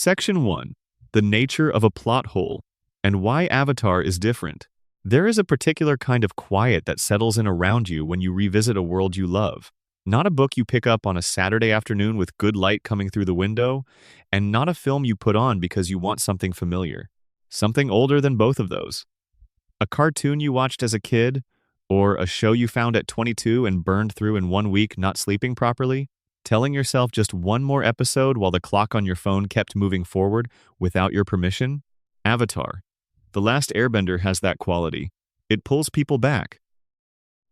Section 1. The nature of a plot hole and why Avatar is different. There is a particular kind of quiet that settles in around you when you revisit a world you love. Not a book you pick up on a Saturday afternoon with good light coming through the window, and not a film you put on because you want something familiar. Something older than both of those. A cartoon you watched as a kid, or a show you found at 22 and burned through in 1 week not sleeping properly, telling yourself just one more episode while the clock on your phone kept moving forward without your permission. Avatar. The Last Airbender has that quality. It pulls people back.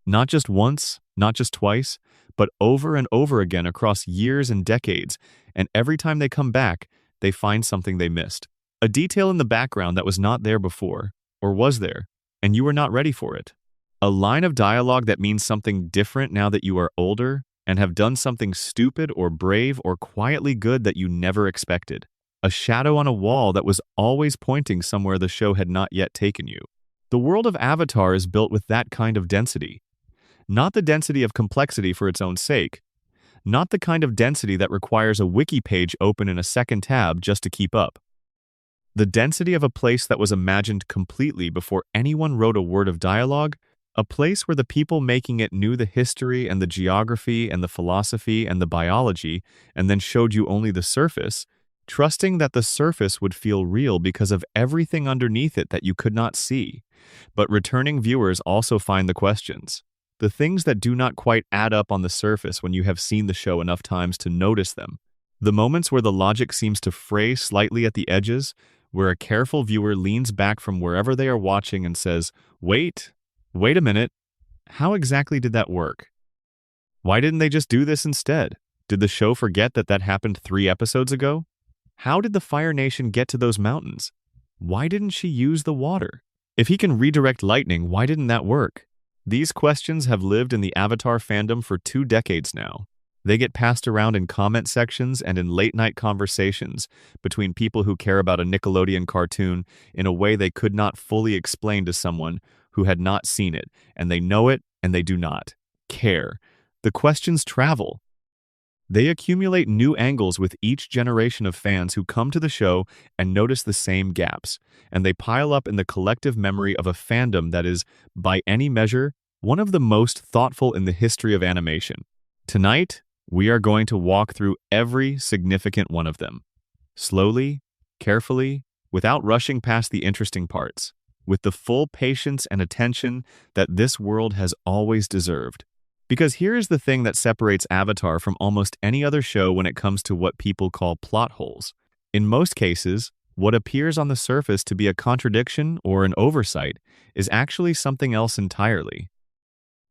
Not just once, not just twice, but over and over again across years and decades, and every time they come back, they find something they missed. A detail in the background that was not there before, or was there, and you were not ready for it. A line of dialogue that means something different now that you are older and have done something stupid or brave or quietly good that you never expected. A shadow on a wall that was always pointing somewhere the show had not yet taken you. The world of Avatar is built with that kind of density. Not the density of complexity for its own sake. Not the kind of density that requires a wiki page open in a second tab just to keep up. The density of a place that was imagined completely before anyone wrote a word of dialogue, a place where the people making it knew the history and the geography and the philosophy and the biology and then showed you only the surface, trusting that the surface would feel real because of everything underneath it that you could not see. But returning viewers also find the questions. The things that do not quite add up on the surface when you have seen the show enough times to notice them. The moments where the logic seems to fray slightly at the edges, where a careful viewer leans back from wherever they are watching and says, wait a minute, how exactly did that work? Why didn't they just do this instead? Did the show forget that happened 3 episodes ago? How did the Fire Nation get to those mountains? Why didn't she use the water? If he can redirect lightning, why didn't that work? These questions have lived in the Avatar fandom for 2 decades now. They get passed around in comment sections and in late-night conversations between people who care about a Nickelodeon cartoon in a way they could not fully explain to someone who had not seen it, and they know it and they do not care. The questions travel. They accumulate new angles with each generation of fans who come to the show and notice the same gaps, and they pile up in the collective memory of a fandom that is, by any measure, one of the most thoughtful in the history of animation. Tonight, we are going to walk through every significant one of them. Slowly, carefully, without rushing past the interesting parts, with the full patience and attention that this world has always deserved. Because here is the thing that separates Avatar from almost any other show when it comes to what people call plot holes. In most cases, what appears on the surface to be a contradiction or an oversight is actually something else entirely.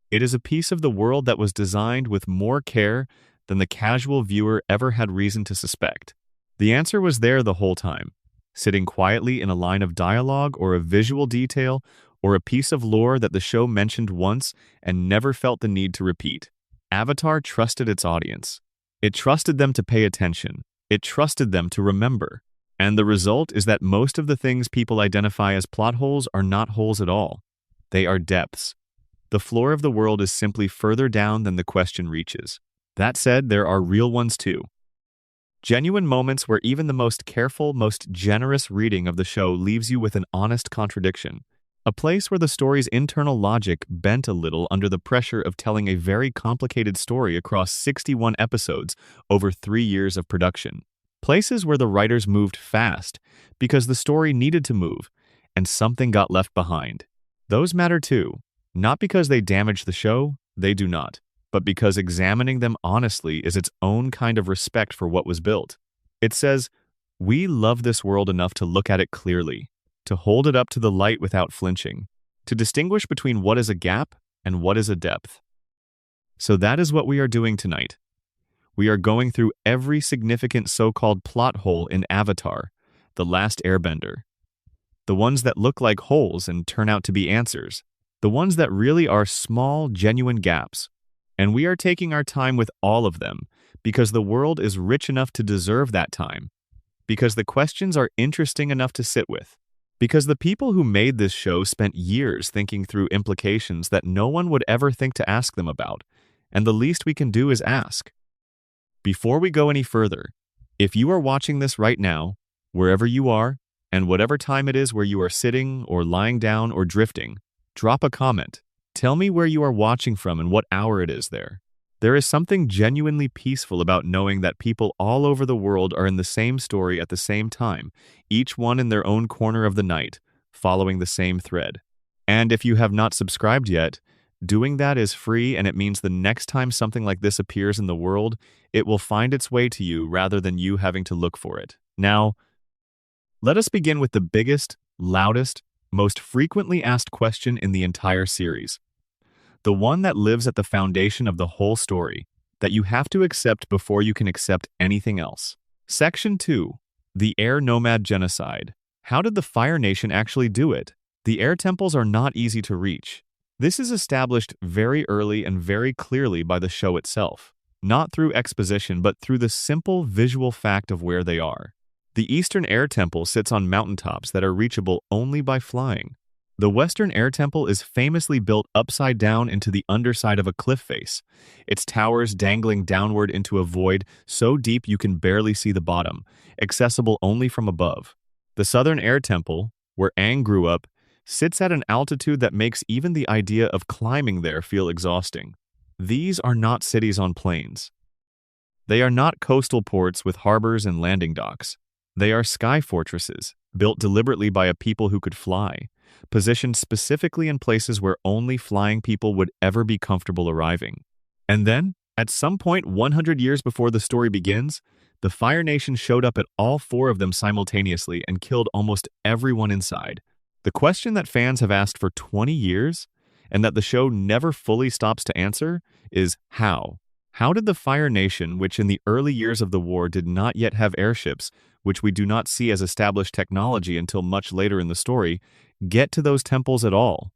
It is a piece of the world that was designed with more care than the casual viewer ever had reason to suspect. The answer was there the whole time, sitting quietly in a line of dialogue or a visual detail or a piece of lore that the show mentioned once and never felt the need to repeat. Avatar trusted its audience. It trusted them to pay attention. It trusted them to remember. And the result is that most of the things people identify as plot holes are not holes at all. They are depths. The floor of the world is simply further down than the question reaches. That said, there are real ones too. Genuine moments where even the most careful, most generous reading of the show leaves you with an honest contradiction. A place where the story's internal logic bent a little under the pressure of telling a very complicated story across 61 episodes over 3 years of production. Places where the writers moved fast because the story needed to move and something got left behind. Those matter too, not because they damage the show, they do not, but because examining them honestly is its own kind of respect for what was built. It says, we love this world enough to look at it clearly, to hold it up to the light without flinching, to distinguish between what is a gap and what is a depth. So that is what we are doing tonight. We are going through every significant so-called plot hole in Avatar, The Last Airbender. The ones that look like holes and turn out to be answers. The ones that really are small, genuine gaps. And we are taking our time with all of them because the world is rich enough to deserve that time. Because the questions are interesting enough to sit with. Because the people who made this show spent years thinking through implications that no one would ever think to ask them about, and the least we can do is ask. Before we go any further, if you are watching this right now, Wherever you are, and whatever time it is where you are sitting or lying down or drifting, drop a comment. Tell me where you are watching from and what hour it is there. There is something genuinely peaceful about knowing that people all over the world are in the same story at the same time, each one in their own corner of the night, following the same thread. And if you have not subscribed yet, doing that is free, and it means the next time something like this appears in the world, it will find its way to you rather than you having to look for it. Now, let us begin with the biggest, loudest, most frequently asked question in the entire series. The one that lives at the foundation of the whole story, that you have to accept before you can accept anything else. Section 2. The Air Nomad Genocide. How did the Fire Nation actually do it? The air temples are not easy to reach. This is established very early and very clearly by the show itself, not through exposition but through the simple visual fact of where they are. The Eastern Air Temple sits on mountaintops that are reachable only by flying. The Western Air Temple is famously built upside down into the underside of a cliff face, its towers dangling downward into a void so deep you can barely see the bottom, accessible only from above. The Southern Air Temple, where Aang grew up, sits at an altitude that makes even the idea of climbing there feel exhausting. These are not cities on plains. They are not coastal ports with harbors and landing docks. They are sky fortresses, built deliberately by a people who could fly, positioned specifically in places where only flying people would ever be comfortable arriving. And then, at some point 100 years before the story begins, the Fire Nation showed up at all 4 of them simultaneously and killed almost everyone inside. The question that fans have asked for 20 years, and that the show never fully stops to answer, is how? How did the Fire Nation, which in the early years of the war did not yet have airships, which we do not see as established technology until much later in the story, get to those temples at all?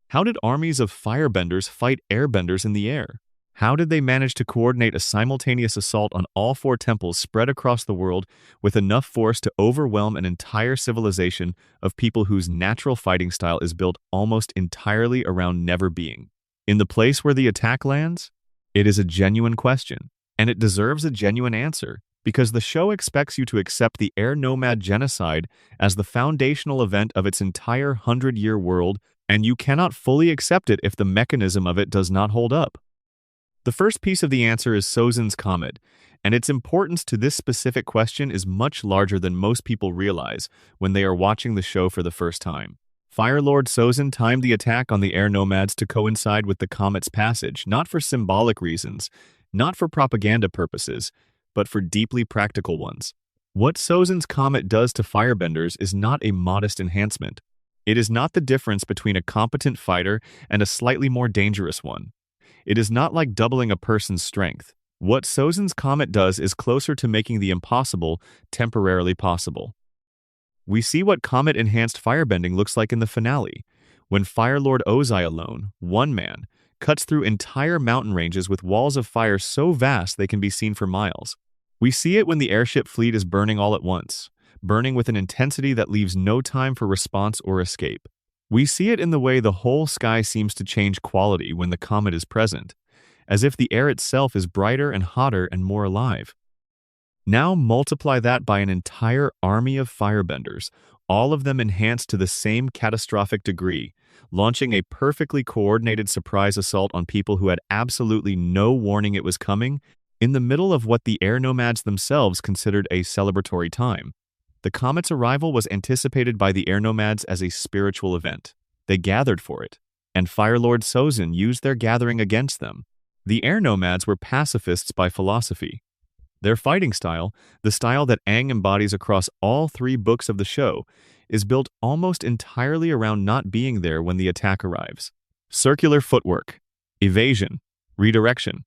How did armies of firebenders fight airbenders in the air? How did they manage to coordinate a simultaneous assault on all 4 temples spread across the world with enough force to overwhelm an entire civilization of people whose natural fighting style is built almost entirely around never being? In the place where the attack lands? It is a genuine question, and it deserves a genuine answer, because the show expects you to accept the Air Nomad Genocide as the foundational event of its entire 100-year world, and you cannot fully accept it if the mechanism of it does not hold up. The first piece of the answer is Sozin's Comet, and its importance to this specific question is much larger than most people realize when they are watching the show for the first time. Fire Lord Sozin timed the attack on the air nomads to coincide with the comet's passage, not for symbolic reasons, not for propaganda purposes, but for deeply practical ones. What Sozin's Comet does to firebenders is not a modest enhancement. It is not the difference between a competent fighter and a slightly more dangerous one. It is not like doubling a person's strength. What Sozin's Comet does is closer to making the impossible temporarily possible. We see what comet-enhanced firebending looks like in the finale, when Fire Lord Ozai alone, one man, cuts through entire mountain ranges with walls of fire so vast they can be seen for miles. We see it when the airship fleet is burning all at once, burning with an intensity that leaves no time for response or escape. We see it in the way the whole sky seems to change quality when the comet is present, as if the air itself is brighter and hotter and more alive. Now multiply that by an entire army of firebenders, all of them enhanced to the same catastrophic degree, launching a perfectly coordinated surprise assault on people who had absolutely no warning it was coming, in the middle of what the air nomads themselves considered a celebratory time. The comet's arrival was anticipated by the air nomads as a spiritual event. They gathered for it, and Fire Lord Sozin used their gathering against them. The air nomads were pacifists by philosophy. Their fighting style, the style that Aang embodies across all 3 books of the show, is built almost entirely around not being there when the attack arrives. Circular footwork, evasion, redirection.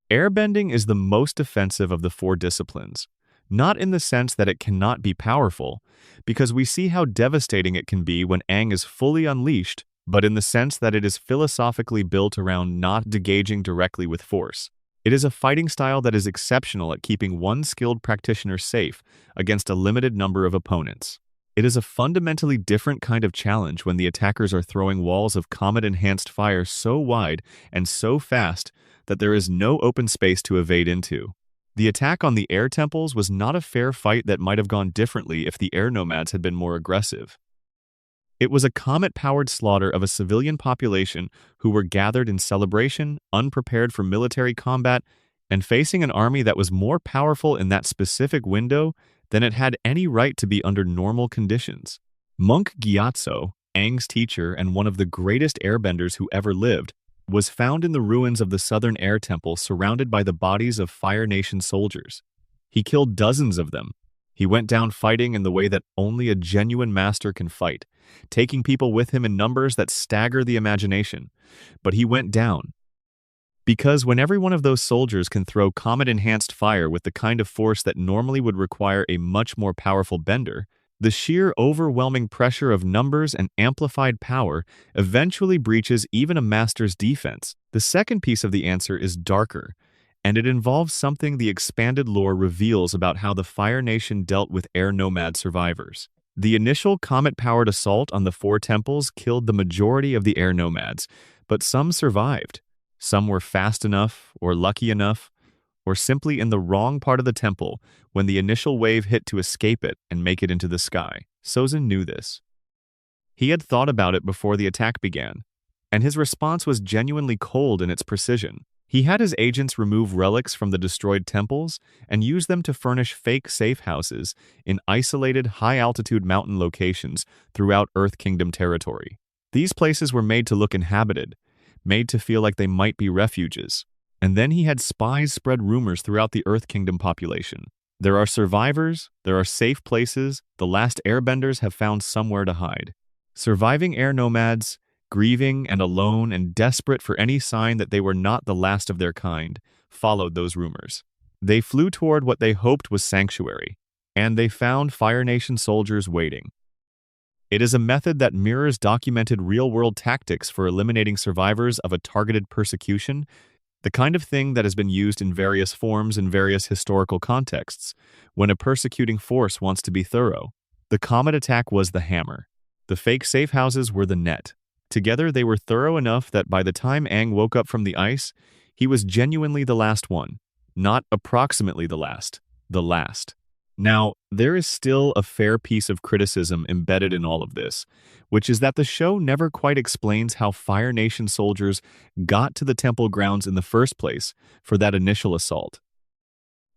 Airbending is the most defensive of the 4 disciplines, not in the sense that it cannot be powerful, because we see how devastating it can be when Aang is fully unleashed, but in the sense that it is philosophically built around not engaging directly with force. It is a fighting style that is exceptional at keeping one skilled practitioner safe against a limited number of opponents. It is a fundamentally different kind of challenge when the attackers are throwing walls of comet-enhanced fire so wide and so fast that there is no open space to evade into. The attack on the air temples was not a fair fight that might have gone differently if the air nomads had been more aggressive. It was a comet-powered slaughter of a civilian population who were gathered in celebration, unprepared for military combat, and facing an army that was more powerful in that specific window than it had any right to be under normal conditions. Monk Gyatso, Aang's teacher and one of the greatest airbenders who ever lived, was found in the ruins of the Southern Air Temple surrounded by the bodies of Fire Nation soldiers. He killed dozens of them. He went down fighting in the way that only a genuine master can fight, taking people with him in numbers that stagger the imagination. But he went down. Because when every one of those soldiers can throw comet-enhanced fire with the kind of force that normally would require a much more powerful bender, the sheer overwhelming pressure of numbers and amplified power eventually breaches even a master's defense. The second piece of the answer is darker, and it involves something the expanded lore reveals about how the Fire Nation dealt with air nomad survivors. The initial comet-powered assault on the four temples killed the majority of the air nomads, but some survived. Some were fast enough, or lucky enough, or simply in the wrong part of the temple when the initial wave hit to escape it and make it into the sky. Sozin knew this. He had thought about it before the attack began, and his response was genuinely cold in its precision. He had his agents remove relics from the destroyed temples and use them to furnish fake safe houses in isolated, high-altitude mountain locations throughout Earth Kingdom territory. These places were made to look inhabited, made to feel like they might be refuges. And then he had spies spread rumors throughout the Earth Kingdom population. There are survivors, there are safe places, the Last Airbenders have found somewhere to hide. Surviving air nomads, grieving and alone and desperate for any sign that they were not the last of their kind, followed those rumors. They flew toward what they hoped was sanctuary, and they found Fire Nation soldiers waiting. It is a method that mirrors documented real-world tactics for eliminating survivors of a targeted persecution, the kind of thing that has been used in various forms in various historical contexts, when a persecuting force wants to be thorough. The comet attack was the hammer. The fake safe houses were the net. Together they were thorough enough that by the time Aang woke up from the ice, he was genuinely the last one. Not approximately the last. The last. Now, there is still a fair piece of criticism embedded in all of this, which is that the show never quite explains how Fire Nation soldiers got to the temple grounds in the first place for that initial assault.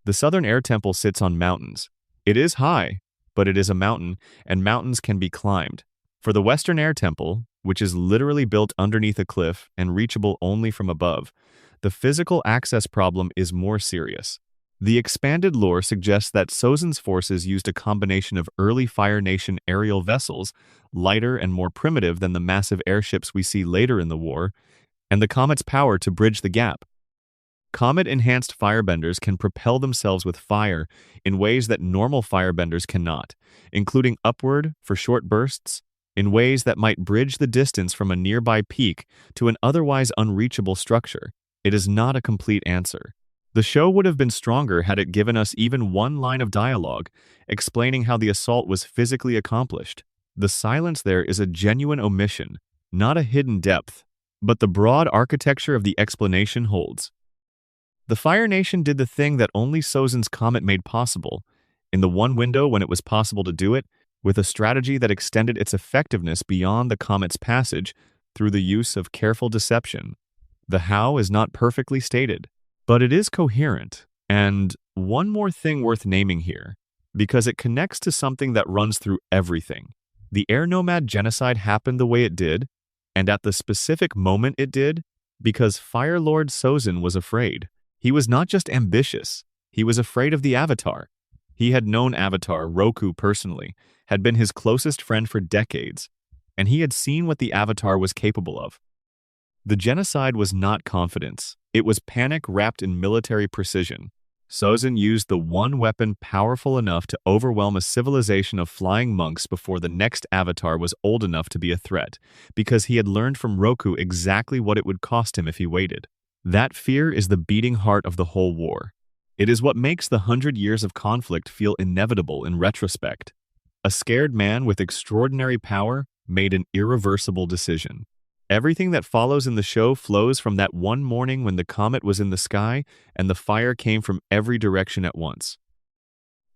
The Southern Air Temple sits on mountains. It is high, but it is a mountain, and mountains can be climbed. For the Western Air Temple, which is literally built underneath a cliff and reachable only from above, the physical access problem is more serious. The expanded lore suggests that Sozin's forces used a combination of early Fire Nation aerial vessels, lighter and more primitive than the massive airships we see later in the war, and the comet's power to bridge the gap. Comet-enhanced firebenders can propel themselves with fire in ways that normal firebenders cannot, including upward for short bursts, in ways that might bridge the distance from a nearby peak to an otherwise unreachable structure. It is not a complete answer. The show would have been stronger had it given us even one line of dialogue explaining how the assault was physically accomplished. The silence there is a genuine omission, not a hidden depth, but the broad architecture of the explanation holds. The Fire Nation did the thing that only Sozin's comet made possible, in the one window when it was possible to do it, with a strategy that extended its effectiveness beyond the comet's passage through the use of careful deception. The how is not perfectly stated, but it is coherent. And one more thing worth naming here, because it connects to something that runs through everything. The air nomad genocide happened the way it did, and at the specific moment it did, because Fire Lord Sozin was afraid. He was not just ambitious, he was afraid of the Avatar. He had known Avatar, Roku, personally, had been his closest friend for decades, and he had seen what the Avatar was capable of. The genocide was not confidence. It was panic wrapped in military precision. Sozin used the one weapon powerful enough to overwhelm a civilization of flying monks before the next Avatar was old enough to be a threat, because he had learned from Roku exactly what it would cost him if he waited. That fear is the beating heart of the whole war. It is what makes the 100 years of conflict feel inevitable in retrospect. A scared man with extraordinary power made an irreversible decision. Everything that follows in the show flows from that one morning when the comet was in the sky and the fire came from every direction at once.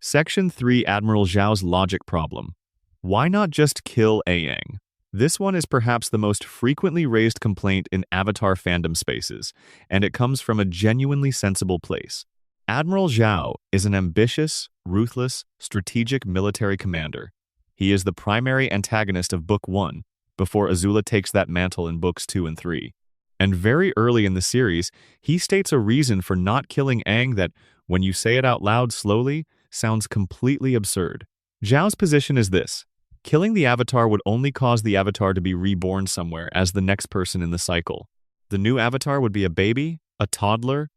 Section 3, Admiral Zhao's logic problem. Why not just kill Aang? This one is perhaps the most frequently raised complaint in Avatar fandom spaces, and it comes from a genuinely sensible place. Admiral Zhao is an ambitious, ruthless, strategic military commander. He is the primary antagonist of Book 1, before Azula takes that mantle in Books 2 and 3. And very early in the series, he states a reason for not killing Aang that, when you say it out loud slowly, sounds completely absurd. Zhao's position is this: killing the Avatar would only cause the Avatar to be reborn somewhere as the next person in the cycle. The new Avatar would be a baby, a toddler,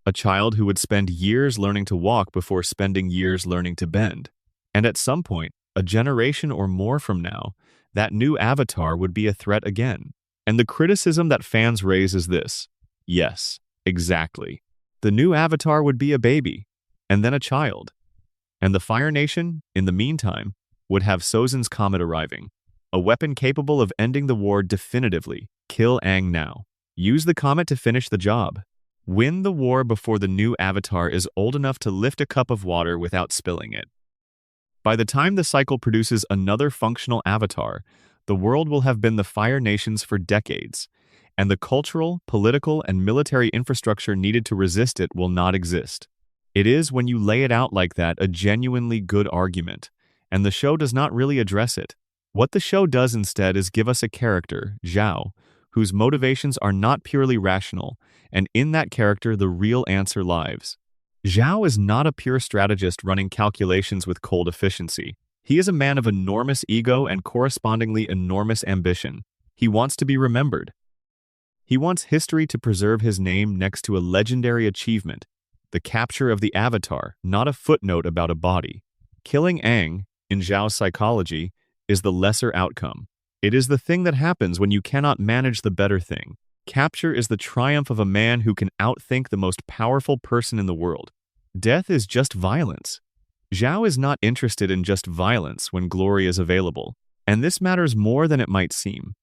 a child who would spend years learning to walk before spending years learning to bend. And at some point, a generation or more from now, that new Avatar would be a threat again. And the criticism that fans raise is this: yes, exactly. The new Avatar would be a baby, and then a child. And the Fire Nation, in the meantime, would have Sozin's comet arriving, a weapon capable of ending the war definitively. Kill Aang now. Use the comet to finish the job. Win the war before the new Avatar is old enough to lift a cup of water without spilling it. By the time the cycle produces another functional Avatar, the world will have been the Fire Nations for decades, and the cultural, political, and military infrastructure needed to resist it will not exist. It is, when you lay it out like that, a genuinely good argument, and the show does not really address it. What the show does instead is give us a character, Zhao, whose motivations are not purely rational, and in that character the real answer lies. Zhao is not a pure strategist running calculations with cold efficiency. He is a man of enormous ego and correspondingly enormous ambition. He wants to be remembered. He wants history to preserve his name next to a legendary achievement, the capture of the Avatar, not a footnote about a body. Killing Aang, in Zhao's psychology, is the lesser outcome. It is the thing that happens when you cannot manage the better thing. Capture is the triumph of a man who can outthink the most powerful person in the world. Death is just violence. Zhao is not interested in just violence when glory is available, and this matters more than it might seem,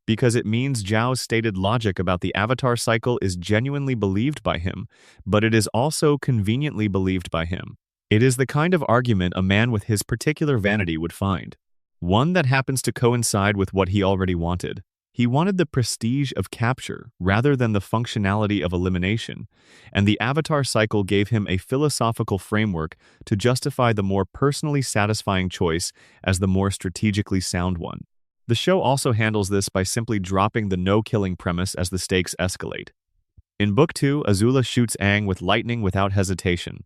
because it means Zhao's stated logic about the Avatar cycle is genuinely believed by him, but it is also conveniently believed by him. It is the kind of argument a man with his particular vanity would find, one that happens to coincide with what he already wanted. He wanted the prestige of capture rather than the functionality of elimination, and the Avatar cycle gave him a philosophical framework to justify the more personally satisfying choice as the more strategically sound one. The show also handles this by simply dropping the no-killing premise as the stakes escalate. In Book 2, Azula shoots Aang with lightning without hesitation.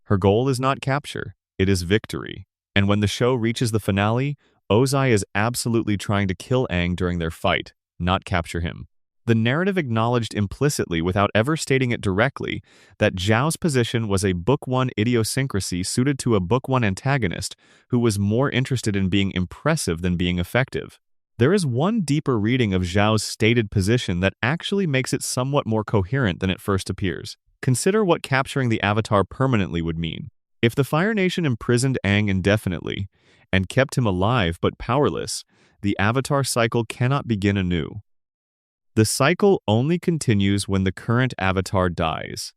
Her goal is not capture, it is victory. And when the show reaches the finale, Ozai is absolutely trying to kill Aang during their fight, not capture him. The narrative acknowledged implicitly, without ever stating it directly, that Zhao's position was a Book 1 idiosyncrasy suited to a Book 1 antagonist who was more interested in being impressive than being effective. There is one deeper reading of Zhao's stated position that actually makes it somewhat more coherent than it first appears. Consider what capturing the Avatar permanently would mean. If the Fire Nation imprisoned Aang indefinitely, and kept him alive but powerless, the Avatar cycle cannot begin anew. The cycle only continues when the current Avatar dies.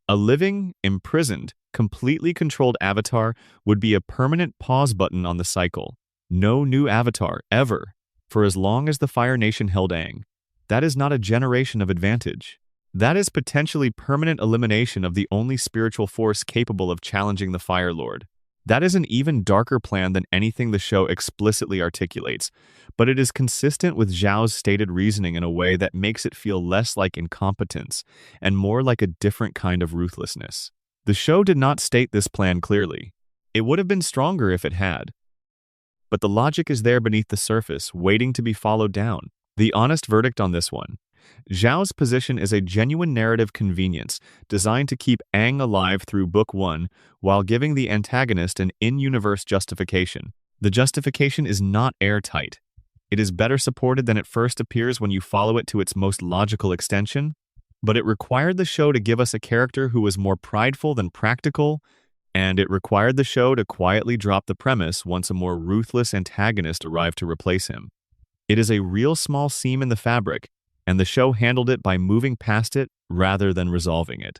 A living, imprisoned, completely controlled Avatar would be a permanent pause button on the cycle. No new Avatar, ever, for as long as the Fire Nation held Aang. That is not a generation of advantage. That is potentially permanent elimination of the only spiritual force capable of challenging the Fire Lord. That is an even darker plan than anything the show explicitly articulates, but it is consistent with Zhao's stated reasoning in a way that makes it feel less like incompetence and more like a different kind of ruthlessness. The show did not state this plan clearly. It would have been stronger if it had. But the logic is there beneath the surface, waiting to be followed down. The honest verdict on this one: Zhao's position is a genuine narrative convenience designed to keep Aang alive through Book 1 while giving the antagonist an in-universe justification. The justification is not airtight. It is better supported than it first appears when you follow it to its most logical extension, but it required the show to give us a character who was more prideful than practical, and it required the show to quietly drop the premise once a more ruthless antagonist arrived to replace him. It is a real small seam in the fabric, and the show handled it by moving past it rather than resolving it.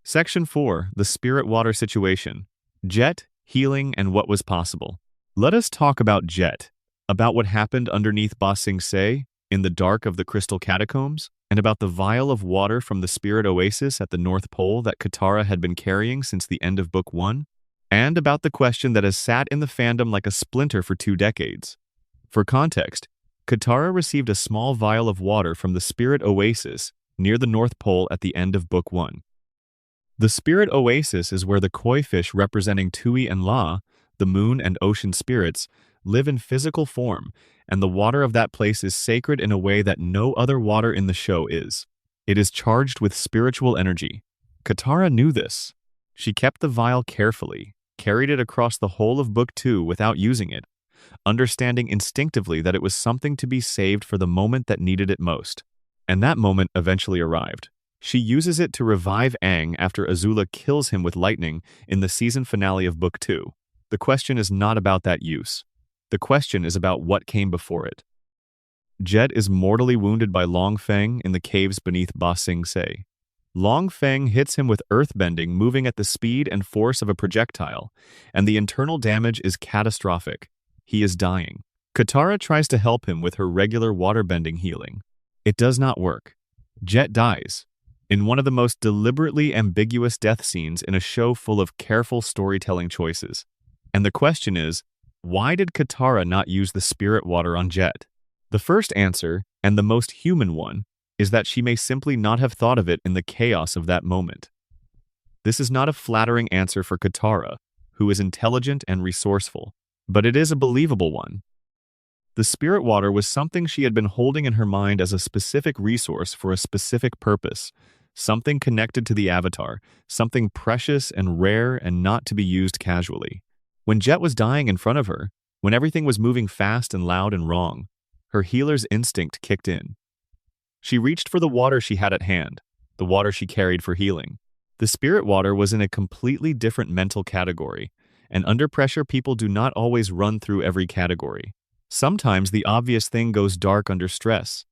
Section 4. The Spirit Water Situation. Jet, Healing, and What Was Possible. Let us talk about Jet, about what happened underneath Ba Sing Se, in the dark of the Crystal Catacombs, and about the vial of water from the Spirit Oasis at the North Pole that Katara had been carrying since the end of Book 1, and about the question that has sat in the fandom like a splinter for 2 decades. For context, Katara received a small vial of water from the Spirit Oasis near the North Pole at the end of Book 1. The Spirit Oasis is where the koi fish representing Tui and La, the moon and ocean spirits, live in physical form, and the water of that place is sacred in a way that no other water in the show is. It is charged with spiritual energy. Katara knew this. She kept the vial carefully, carried it across the whole of Book 2 without using it, understanding instinctively that it was something to be saved for the moment that needed it most. And that moment eventually arrived. She uses it to revive Aang after Azula kills him with lightning in the season finale of Book 2. The question is not about that use. The question is about what came before it. Jet is mortally wounded by Long Feng in the caves beneath Ba Sing Se. Long Feng hits him with earthbending moving at the speed and force of a projectile, and the internal damage is catastrophic. He is dying. Katara tries to help him with her regular waterbending healing. It does not work. Jet dies, in one of the most deliberately ambiguous death scenes in a show full of careful storytelling choices. And the question is, why did Katara not use the spirit water on Jet? The first answer, and the most human one, is that she may simply not have thought of it in the chaos of that moment. This is not a flattering answer for Katara, who is intelligent and resourceful, but it is a believable one. The spirit water was something she had been holding in her mind as a specific resource for a specific purpose, something connected to the Avatar, something precious and rare and not to be used casually. When Jet was dying in front of her, when everything was moving fast and loud and wrong, her healer's instinct kicked in. She reached for the water she had at hand, the water she carried for healing. The spirit water was in a completely different mental category, and under pressure people do not always run through every category. Sometimes the obvious thing goes dark under stress.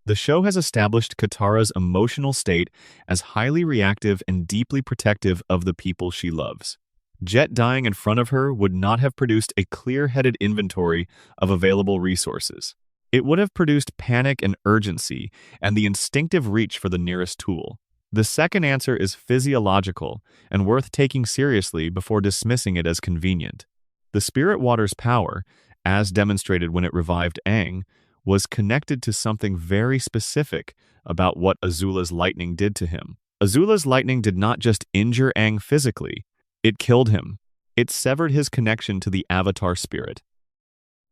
The show has established Katara's emotional state as highly reactive and deeply protective of the people she loves. Jet dying in front of her would not have produced a clear-headed inventory of available resources. It would have produced panic and urgency and the instinctive reach for the nearest tool. The second answer is physiological and worth taking seriously before dismissing it as convenient. The spirit water's power, as demonstrated when it revived Aang, was connected to something very specific about what Azula's lightning did to him. Azula's lightning did not just injure Aang physically, it killed him. It severed his connection to the Avatar spirit.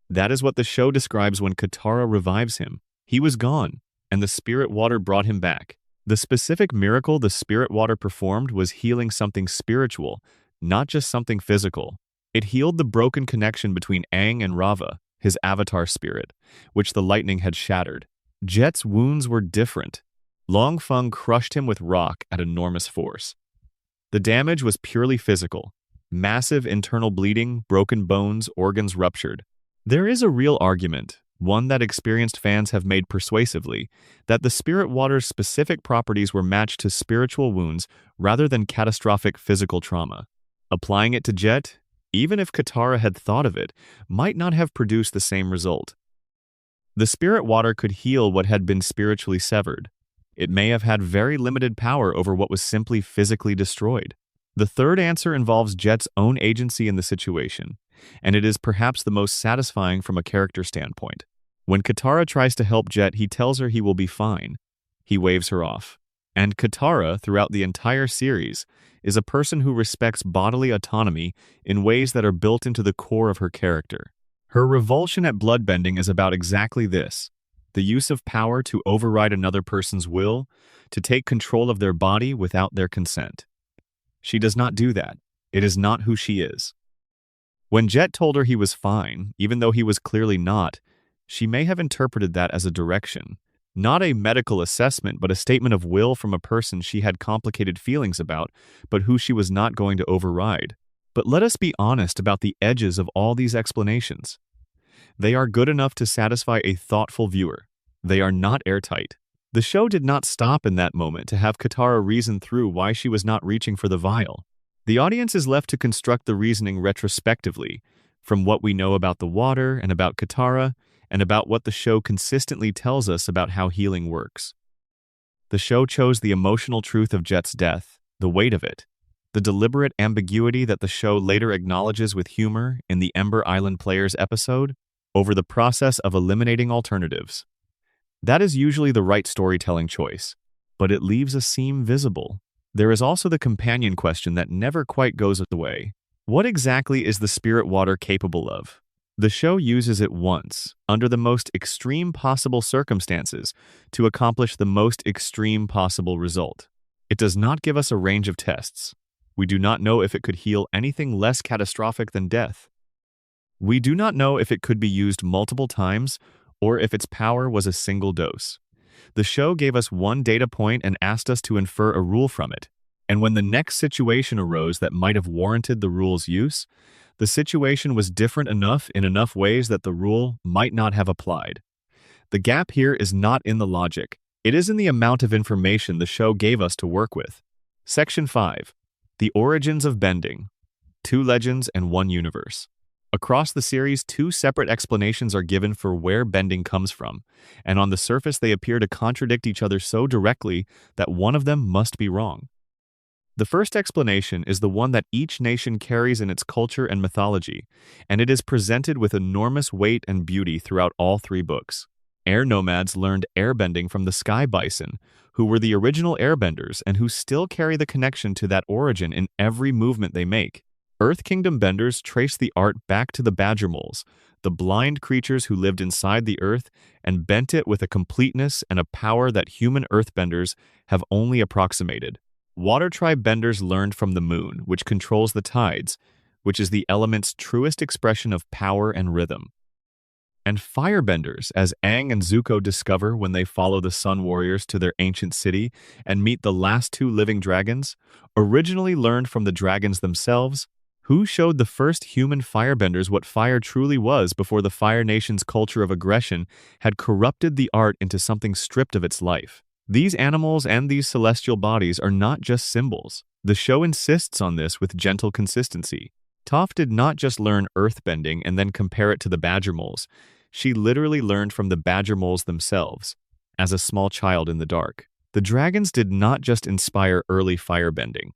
That is what the show describes when Katara revives him. He was gone, and the spirit water brought him back. The specific miracle the spirit water performed was healing something spiritual, not just something physical. It healed the broken connection between Aang and Rava, his Avatar spirit, which the lightning had shattered. Jet's wounds were different. Long Feng crushed him with rock at enormous force. The damage was purely physical. Massive internal bleeding, broken bones, organs ruptured. There is a real argument, one that experienced fans have made persuasively, that the spirit water's specific properties were matched to spiritual wounds rather than catastrophic physical trauma. Applying it to Jet, even if Katara had thought of it, might not have produced the same result. The spirit water could heal what had been spiritually severed. It may have had very limited power over what was simply physically destroyed. The third answer involves Jet's own agency in the situation, and it is perhaps the most satisfying from a character standpoint. When Katara tries to help Jet, he tells her he will be fine. He waves her off. And Katara, throughout the entire series, is a person who respects bodily autonomy in ways that are built into the core of her character. Her revulsion at bloodbending is about exactly this: the use of power to override another person's will, to take control of their body without their consent. She does not do that. It is not who she is. When Jet told her he was fine, even though he was clearly not, she may have interpreted that as a direction. Not a medical assessment, but a statement of will from a person she had complicated feelings about, but who she was not going to override. But let us be honest about the edges of all these explanations. They are good enough to satisfy a thoughtful viewer. They are not airtight. The show did not stop in that moment to have Katara reason through why she was not reaching for the vial. The audience is left to construct the reasoning retrospectively, from what we know about the water and about Katara, and about what the show consistently tells us about how healing works. The show chose the emotional truth of Jet's death, the weight of it, the deliberate ambiguity that the show later acknowledges with humor in the Ember Island Players episode, over the process of eliminating alternatives. That is usually the right storytelling choice, but it leaves a seam visible. There is also the companion question that never quite goes away. What exactly is the spirit water capable of? The show uses it once, under the most extreme possible circumstances, to accomplish the most extreme possible result. It does not give us a range of tests. We do not know if it could heal anything less catastrophic than death. We do not know if it could be used multiple times or if its power was a single dose. The show gave us one data point and asked us to infer a rule from it. And when the next situation arose that might have warranted the rule's use, the situation was different enough in enough ways that the rule might not have applied. The gap here is not in the logic. It is in the amount of information the show gave us to work with. Section 5. The Origins of Bending. 2 Legends and 1 Universe. Across the series, 2 separate explanations are given for where bending comes from, and on the surface they appear to contradict each other so directly that one of them must be wrong. The first explanation is the one that each nation carries in its culture and mythology, and it is presented with enormous weight and beauty throughout all 3 books. Air nomads learned airbending from the sky bison, who were the original airbenders and who still carry the connection to that origin in every movement they make. Earth Kingdom benders trace the art back to the badger moles, the blind creatures who lived inside the earth and bent it with a completeness and a power that human earthbenders have only approximated. Water tribe benders learned from the moon, which controls the tides, which is the element's truest expression of power and rhythm. And firebenders, as Aang and Zuko discover when they follow the Sun Warriors to their ancient city and meet the last 2 living dragons, originally learned from the dragons themselves, who showed the first human firebenders what fire truly was before the Fire Nation's culture of aggression had corrupted the art into something stripped of its life. These animals and these celestial bodies are not just symbols. The show insists on this with gentle consistency. Toph did not just learn earthbending and then compare it to the badger moles. She literally learned from the badger moles themselves, as a small child in the dark. The dragons did not just inspire early firebending.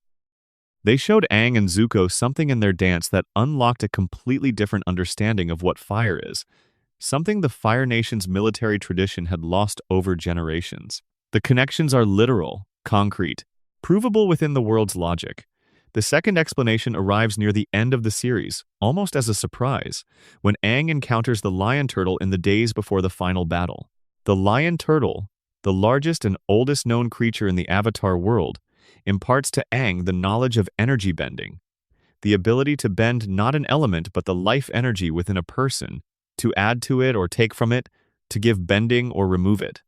They showed Aang and Zuko something in their dance that unlocked a completely different understanding of what fire is, something the Fire Nation's military tradition had lost over generations. The connections are literal, concrete, provable within the world's logic. The second explanation arrives near the end of the series, almost as a surprise, when Aang encounters the lion turtle in the days before the final battle. The lion turtle, the largest and oldest known creature in the Avatar world, imparts to Aang the knowledge of energy bending, the ability to bend not an element but the life energy within a person, to add to it or take from it, to give bending or remove it.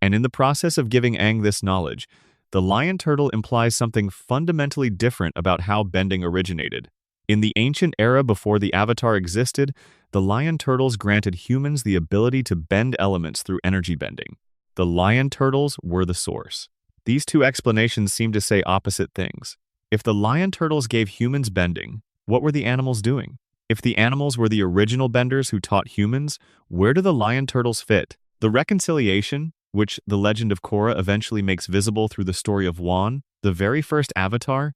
And in the process of giving Aang this knowledge, the lion turtle implies something fundamentally different about how bending originated. In the ancient era before the Avatar existed, the lion turtles granted humans the ability to bend elements through energy bending. The lion turtles were the source. These 2 explanations seem to say opposite things. If the lion turtles gave humans bending, what were the animals doing? If the animals were the original benders who taught humans, where do the lion turtles fit? The reconciliation, which the legend of Korra eventually makes visible through the story of Wan, the very first Avatar,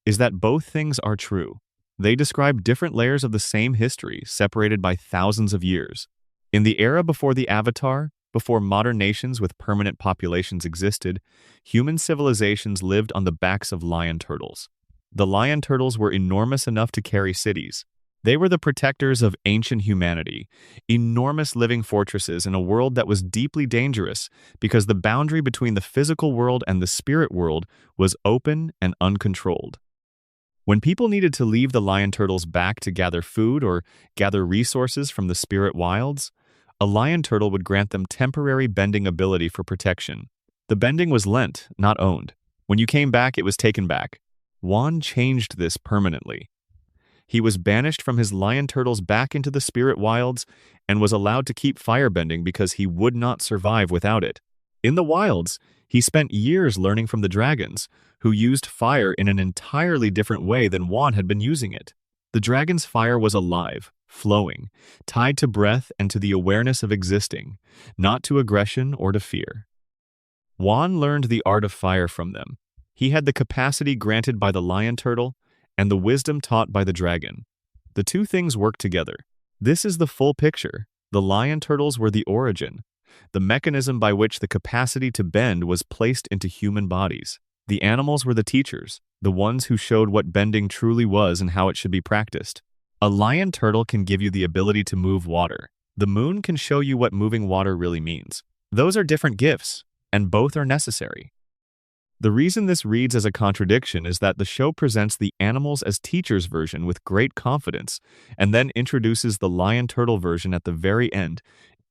is that both things are true. They describe different layers of the same history, separated by thousands of years. In the era before the Avatar, before modern nations with permanent populations existed, human civilizations lived on the backs of lion turtles. The lion turtles were enormous enough to carry cities. They were the protectors of ancient humanity, enormous living fortresses in a world that was deeply dangerous because the boundary between the physical world and the spirit world was open and uncontrolled. When people needed to leave the lion turtles back to gather food or gather resources from the spirit wilds, a lion turtle would grant them temporary bending ability for protection. The bending was lent, not owned. When you came back, it was taken back. Wan changed this permanently. He was banished from his lion turtles back into the spirit wilds and was allowed to keep firebending because he would not survive without it. In the wilds, he spent years learning from the dragons, who used fire in an entirely different way than Juan had been using it. The dragon's fire was alive, flowing, tied to breath and to the awareness of existing, not to aggression or to fear. Juan learned the art of fire from them. He had the capacity granted by the lion turtle and the wisdom taught by the dragon. The two things worked together. This is the full picture. The lion turtles were the origin, the mechanism by which the capacity to bend was placed into human bodies. The animals were the teachers, the ones who showed what bending truly was and how it should be practiced. A lion turtle can give you the ability to move water. The moon can show you what moving water really means. Those are different gifts, and both are necessary. The reason this reads as a contradiction is that the show presents the animals as teachers version with great confidence, and then introduces the lion turtle version at the very end,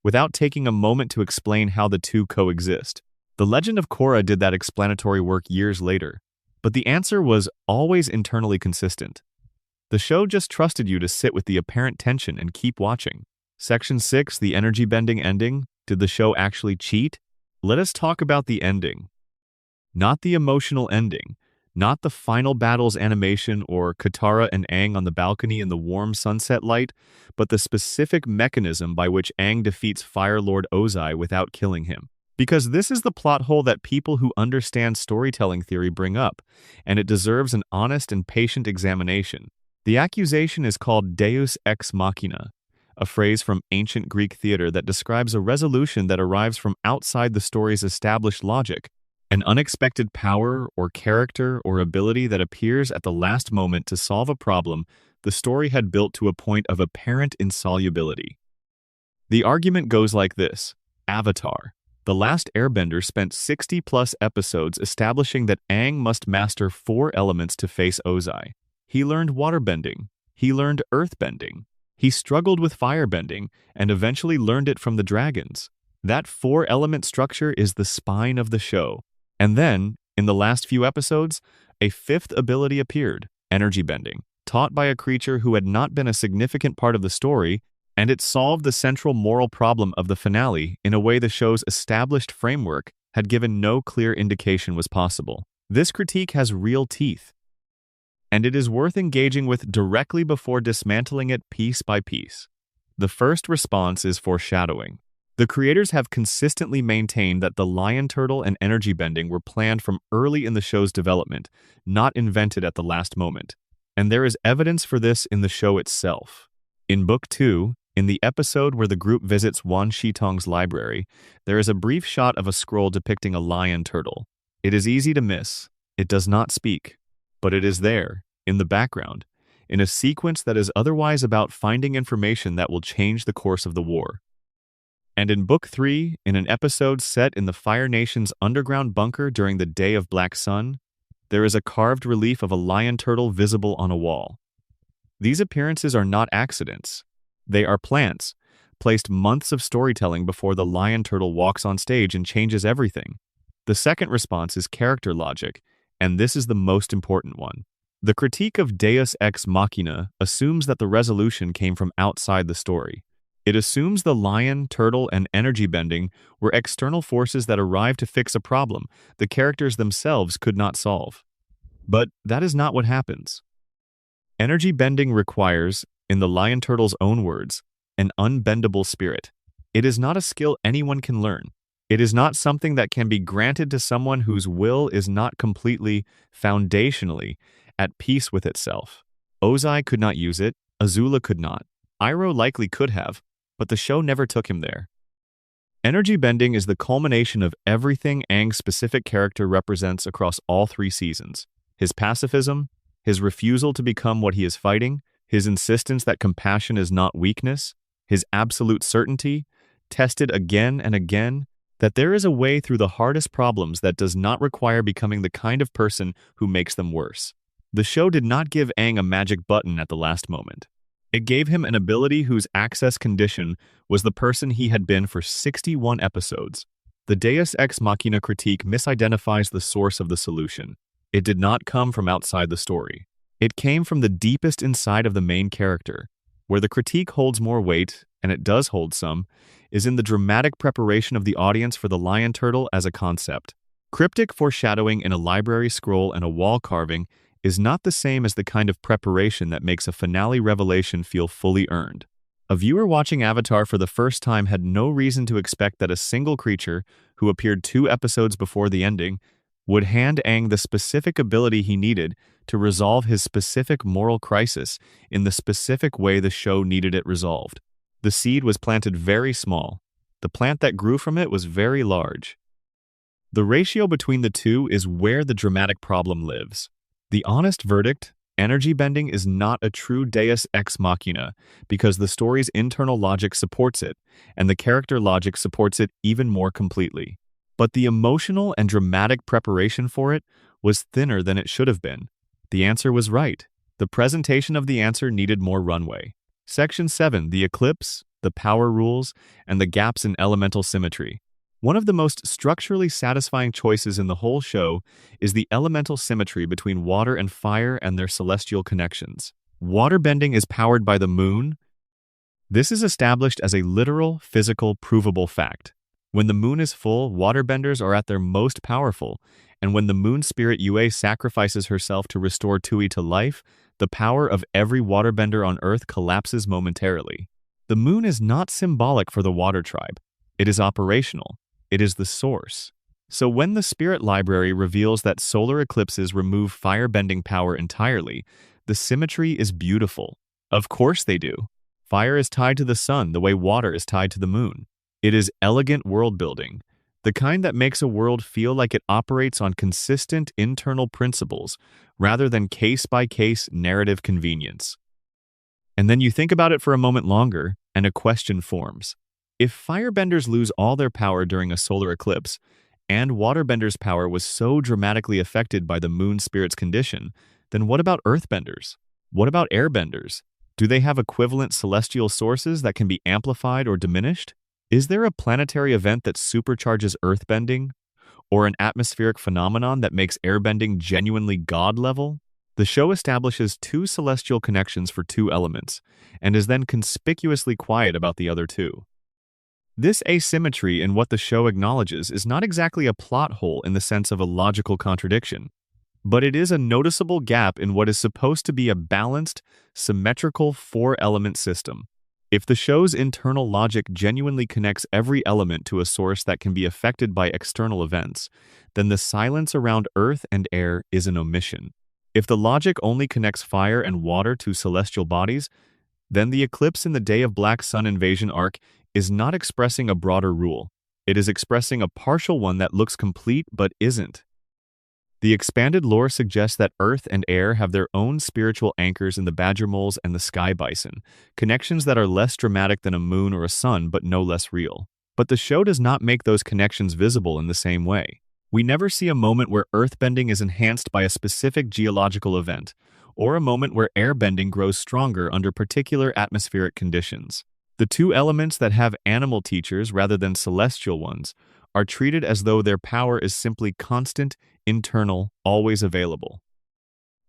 without taking a moment to explain how the two coexist. The Legend of Korra did that explanatory work years later, but the answer was always internally consistent. The show just trusted you to sit with the apparent tension and keep watching. Section 6, the energy bending ending. Did the show actually cheat? Let us talk about the ending. Not the emotional ending, not the final battle's animation or Katara and Aang on the balcony in the warm sunset light, but the specific mechanism by which Aang defeats Fire Lord Ozai without killing him. Because this is the plot hole that people who understand storytelling theory bring up, and it deserves an honest and patient examination. The accusation is called Deus ex machina, a phrase from ancient Greek theater that describes a resolution that arrives from outside the story's established logic, an unexpected power or character or ability that appears at the last moment to solve a problem the story had built to a point of apparent insolubility. The argument goes like this. Avatar. The Last Airbender spent 60-plus episodes establishing that Aang must master 4 elements to face Ozai. He learned waterbending. He learned earthbending. He struggled with firebending and eventually learned it from the dragons. That 4-element structure is the spine of the show. And then, in the last few episodes, a 5th ability appeared, energy bending, taught by a creature who had not been a significant part of the story, and it solved the central moral problem of the finale in a way the show's established framework had given no clear indication was possible. This critique has real teeth, and it is worth engaging with directly before dismantling it piece by piece. The first response is foreshadowing. The creators have consistently maintained that the lion turtle and energy bending were planned from early in the show's development, not invented at the last moment. And there is evidence for this in the show itself. In Book 2, in the episode where the group visits Wan Shitong's library, there is a brief shot of a scroll depicting a lion turtle. It is easy to miss. It does not speak. But it is there, in the background, in a sequence that is otherwise about finding information that will change the course of the war. And in Book 3, in an episode set in the Fire Nation's underground bunker during the Day of Black Sun, there is a carved relief of a lion turtle visible on a wall. These appearances are not accidents. They are plants, placed months of storytelling before the lion turtle walks on stage and changes everything. The second response is character logic, and this is the most important one. The critique of Deus ex machina assumes that the resolution came from outside the story. It assumes the lion, turtle, and energy bending were external forces that arrived to fix a problem the characters themselves could not solve. But that is not what happens. Energy bending requires, in the lion turtle's own words, an unbendable spirit. It is not a skill anyone can learn. It is not something that can be granted to someone whose will is not completely, foundationally, at peace with itself. Ozai could not use it, Azula could not. Iroh likely could have, but the show never took him there. Energy bending is the culmination of everything Aang's specific character represents across all 3 seasons. His pacifism, his refusal to become what he is fighting, his insistence that compassion is not weakness, his absolute certainty, tested again and again, that there is a way through the hardest problems that does not require becoming the kind of person who makes them worse. The show did not give Aang a magic button at the last moment. It gave him an ability whose access condition was the person he had been for 61 episodes. The Deus ex machina critique misidentifies the source of the solution. It did not come from outside the story. It came from the deepest inside of the main character. Where the critique holds more weight, and it does hold some, is in the dramatic preparation of the audience for the lion turtle as a concept. Cryptic foreshadowing in a library scroll and a wall carving is not the same as the kind of preparation that makes a finale revelation feel fully earned. A viewer watching Avatar for the first time had no reason to expect that a single creature, who appeared 2 episodes before the ending, would hand Aang the specific ability he needed to resolve his specific moral crisis in the specific way the show needed it resolved. The seed was planted very small. The plant that grew from it was very large. The ratio between the two is where the dramatic problem lives. The honest verdict: energy bending is not a true deus ex machina because the story's internal logic supports it, and the character logic supports it even more completely. But the emotional and dramatic preparation for it was thinner than it should have been. The answer was right. The presentation of the answer needed more runway. Section 7, the eclipse, the power rules, and the gaps in elemental symmetry. One of the most structurally satisfying choices in the whole show is the elemental symmetry between water and fire and their celestial connections. Waterbending is powered by the moon. This is established as a literal, physical, provable fact. When the moon is full, waterbenders are at their most powerful, and when the moon spirit Yue sacrifices herself to restore Tui to life, the power of every waterbender on Earth collapses momentarily. The moon is not symbolic for the water tribe. It is operational. It is the source. So when the spirit library reveals that solar eclipses remove firebending power entirely, the symmetry is beautiful. Of course they do. Fire is tied to the sun the way water is tied to the moon. It is elegant world building, the kind that makes a world feel like it operates on consistent internal principles rather than case-by-case narrative convenience. And then you think about it for a moment longer, and a question forms. If firebenders lose all their power during a solar eclipse, and waterbenders' power was so dramatically affected by the moon spirit's condition, then what about earthbenders? What about airbenders? Do they have equivalent celestial sources that can be amplified or diminished? Is there a planetary event that supercharges earthbending? Or an atmospheric phenomenon that makes airbending genuinely god-level? The show establishes 2 celestial connections for 2 elements, and is then conspicuously quiet about the other 2. This asymmetry in what the show acknowledges is not exactly a plot hole in the sense of a logical contradiction, but it is a noticeable gap in what is supposed to be a balanced, symmetrical 4-element system. If the show's internal logic genuinely connects every element to a source that can be affected by external events, then the silence around earth and air is an omission. If the logic only connects fire and water to celestial bodies, then the eclipse in the Day of Black Sun invasion arc is not expressing a broader rule. It is expressing a partial one that looks complete but isn't. The expanded lore suggests that earth and air have their own spiritual anchors in the badger moles and the sky bison, connections that are less dramatic than a moon or a sun but no less real. But the show does not make those connections visible in the same way. We never see a moment where earthbending is enhanced by a specific geological event, or a moment where airbending grows stronger under particular atmospheric conditions. The 2 elements that have animal teachers rather than celestial ones are treated as though their power is simply constant, internal, always available.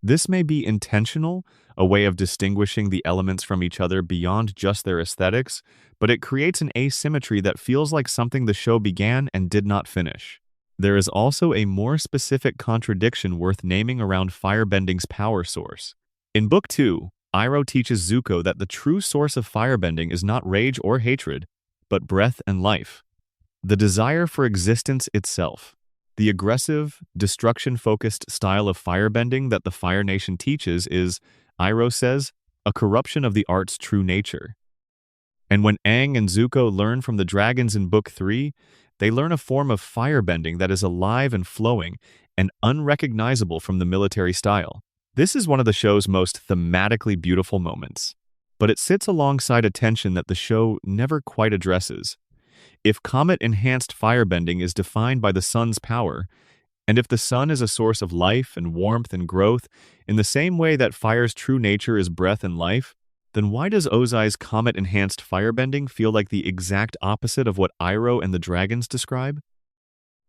This may be intentional, a way of distinguishing the elements from each other beyond just their aesthetics, but it creates an asymmetry that feels like something the show began and did not finish. There is also a more specific contradiction worth naming around firebending's power source. In Book 2, Iroh teaches Zuko that the true source of firebending is not rage or hatred, but breath and life. The desire for existence itself. The aggressive, destruction-focused style of firebending that the Fire Nation teaches is, Iroh says, a corruption of the art's true nature. And when Aang and Zuko learn from the dragons in Book 3, they learn a form of firebending that is alive and flowing and unrecognizable from the military style. This is one of the show's most thematically beautiful moments, but it sits alongside a tension that the show never quite addresses. If comet-enhanced firebending is defined by the sun's power, and if the sun is a source of life and warmth and growth in the same way that fire's true nature is breath and life, then why does Ozai's comet-enhanced firebending feel like the exact opposite of what Iroh and the dragons describe?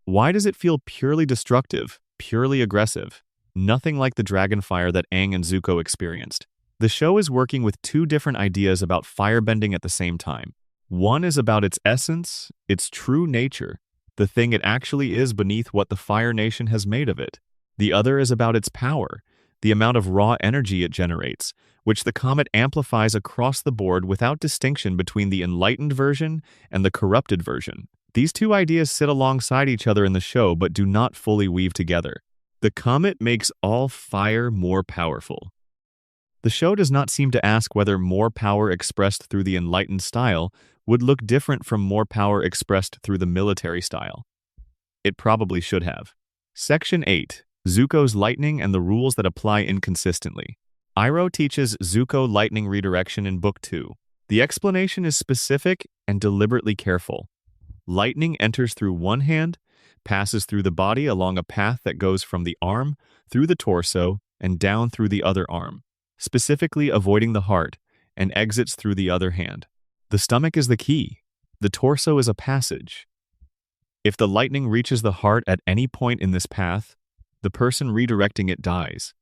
Why does it feel purely destructive, purely aggressive? nothing like the dragon fire that Aang and Zuko experienced. The show is working with two different ideas about firebending at the same time. One is about its essence, its true nature, the thing it actually is beneath what the Fire Nation has made of it. The other is about its power, the amount of raw energy it generates, which the comet amplifies across the board without distinction between the enlightened version and the corrupted version. These two ideas sit alongside each other in the show but do not fully weave together. The comet makes all fire more powerful. The show does not seem to ask whether more power expressed through the enlightened style would look different from more power expressed through the military style. It probably should have. Section 8. Zuko's lightning and the rules that apply inconsistently. Iroh teaches Zuko lightning redirection in Book 2. The explanation is specific and deliberately careful. Lightning enters through one hand, passes through the body along a path that goes from the arm, through the torso, and down through the other arm, specifically avoiding the heart, and exits through the other hand. The stomach is the key. The torso is a passage. If the lightning reaches the heart at any point in this path, the person redirecting it dies.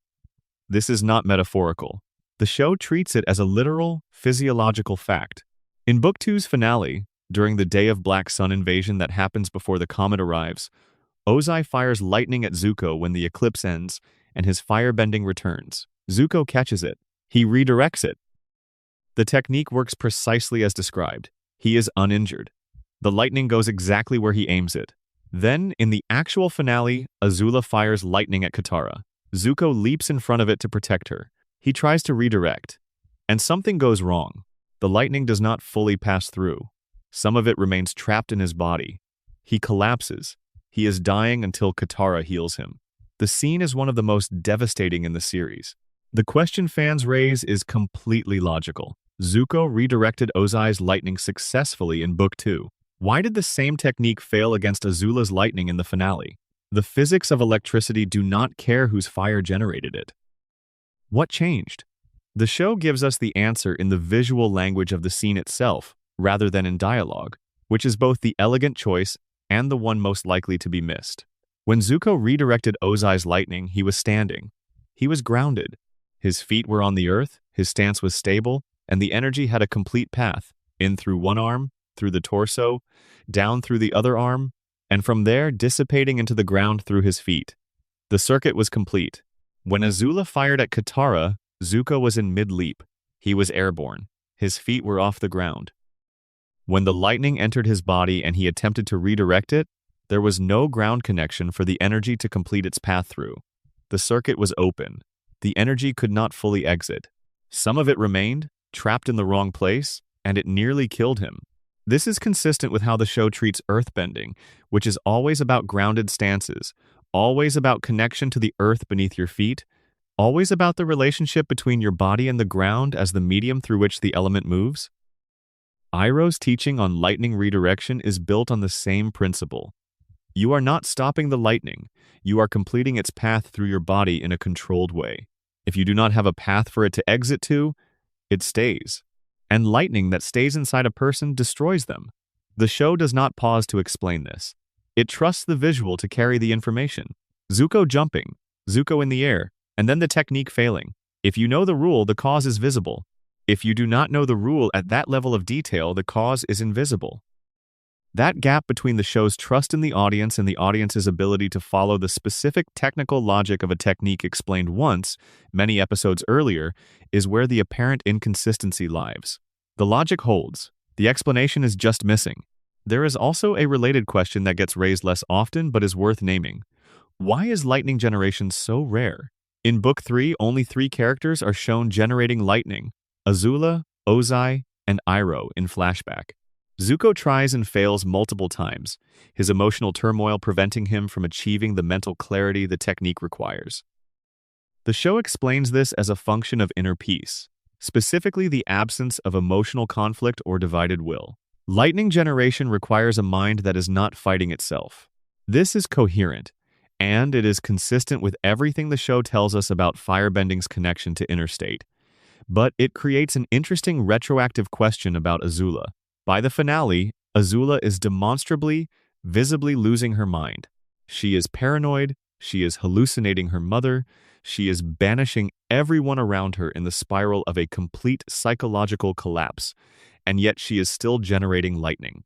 This is not metaphorical. The show treats it as a literal, physiological fact. In Book 2's finale, during the Day of Black Sun invasion that happens before the comet arrives, Ozai fires lightning at Zuko when the eclipse ends and his firebending returns. Zuko catches it. He redirects it. The technique works precisely as described. He is uninjured. The lightning goes exactly where he aims it. Then, in the actual finale, Azula fires lightning at Katara. Zuko leaps in front of it to protect her. He tries to redirect. And something goes wrong. The lightning does not fully pass through. Some of it remains trapped in his body. He collapses. He is dying until Katara heals him. The scene is one of the most devastating in the series. The question fans raise is completely logical. Zuko redirected Ozai's lightning successfully in Book 2. Why did the same technique fail against Azula's lightning in the finale? The physics of electricity do not care whose fire generated it. What changed? The show gives us the answer in the visual language of the scene itself, rather than in dialogue, which is both the elegant choice and the one most likely to be missed. When Zuko redirected Ozai's lightning, he was standing. He was grounded. His feet were on the earth, his stance was stable, and the energy had a complete path, in through one arm, through the torso, down through the other arm, and from there dissipating into the ground through his feet. The circuit was complete. When Azula fired at Katara, Zuko was in mid-leap. He was airborne. His feet were off the ground. When the lightning entered his body and he attempted to redirect it, there was no ground connection for the energy to complete its path through. The circuit was open. The energy could not fully exit. Some of it remained, trapped in the wrong place, and it nearly killed him. This is consistent with how the show treats earthbending, which is always about grounded stances, always about connection to the earth beneath your feet, always about the relationship between your body and the ground as the medium through which the element moves. Iroh's teaching on lightning redirection is built on the same principle. You are not stopping the lightning, you are completing its path through your body in a controlled way. If you do not have a path for it to exit to, it stays. And lightning that stays inside a person destroys them. The show does not pause to explain this. It trusts the visual to carry the information. Zuko jumping, Zuko in the air, and then the technique failing. If you know the rule, the cause is visible. If you do not know the rule at that level of detail, the cause is invisible. That gap between the show's trust in the audience and the audience's ability to follow the specific technical logic of a technique explained once, many episodes earlier, is where the apparent inconsistency lies. The logic holds. The explanation is just missing. There is also a related question that gets raised less often but is worth naming. Why is lightning generation so rare? In Book 3, only 3 characters are shown generating lightning: Azula, Ozai, and Iroh in flashback. Zuko tries and fails multiple times, his emotional turmoil preventing him from achieving the mental clarity the technique requires. The show explains this as a function of inner peace, specifically the absence of emotional conflict or divided will. Lightning generation requires a mind that is not fighting itself. This is coherent, and it is consistent with everything the show tells us about firebending's connection to inner state. But it creates an interesting retroactive question about Azula. By the finale, Azula is demonstrably, visibly losing her mind. She is paranoid, She is hallucinating her mother. She is banishing everyone around her in the spiral of a complete psychological collapse, and yet she is still generating lightning.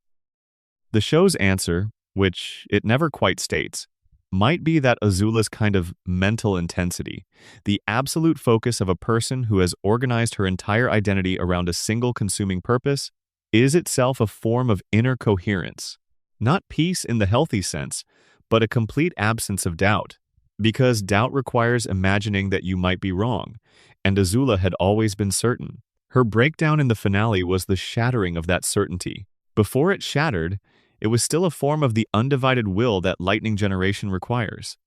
The show's answer, which it never quite states, might be that Azula's kind of mental intensity, the absolute focus of a person who has organized her entire identity around a single consuming purpose, is itself a form of inner coherence. Not peace in the healthy sense, but a complete absence of doubt. Because doubt requires imagining that you might be wrong, and Azula had always been certain. Her breakdown in the finale was the shattering of that certainty. Before it shattered, it was still a form of the undivided will that lightning generation requires.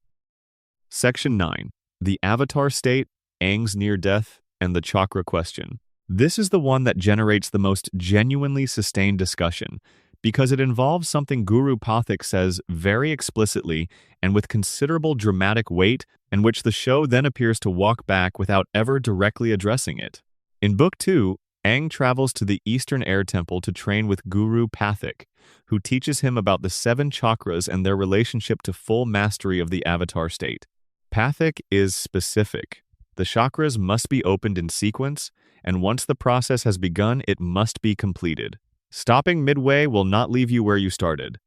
Section 9. The Avatar State, Aang's Near Death, and the Chakra Question. This is the one that generates the most genuinely sustained discussion, because it involves something Guru Pathak says very explicitly and with considerable dramatic weight, and which the show then appears to walk back without ever directly addressing it. In Book 2, Aang travels to the Eastern Air Temple to train with Guru Pathak, who teaches him about the 7 chakras and their relationship to full mastery of the Avatar state. Pathak is specific. The chakras must be opened in sequence, and once the process has begun, it must be completed. Stopping midway will not leave you where you started.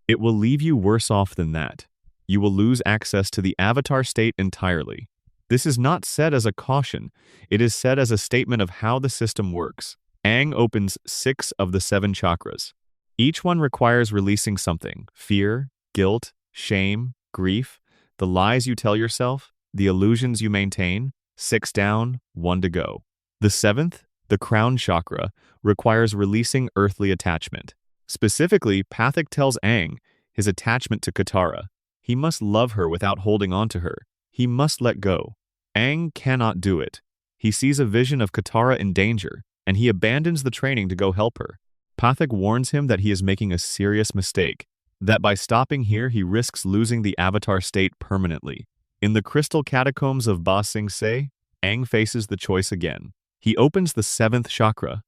It will leave you worse off than that. You will lose access to the Avatar state entirely. This is not said as a caution, it is said as a statement of how the system works. Aang opens 6 of the 7 chakras. Each one requires releasing something: fear, guilt, shame, grief, the lies you tell yourself, the illusions you maintain. 6 down, 1 to go. The 7th, the crown chakra, requires releasing earthly attachment. Specifically, Pathak tells Aang his attachment to Katara. He must love her without holding on to her. He must let go. Aang cannot do it. He sees a vision of Katara in danger, and he abandons the training to go help her. Pathak warns him that he is making a serious mistake, that by stopping here he risks losing the Avatar state permanently. In the crystal catacombs of Ba Sing Se, Aang faces the choice again. He opens the 7th chakra.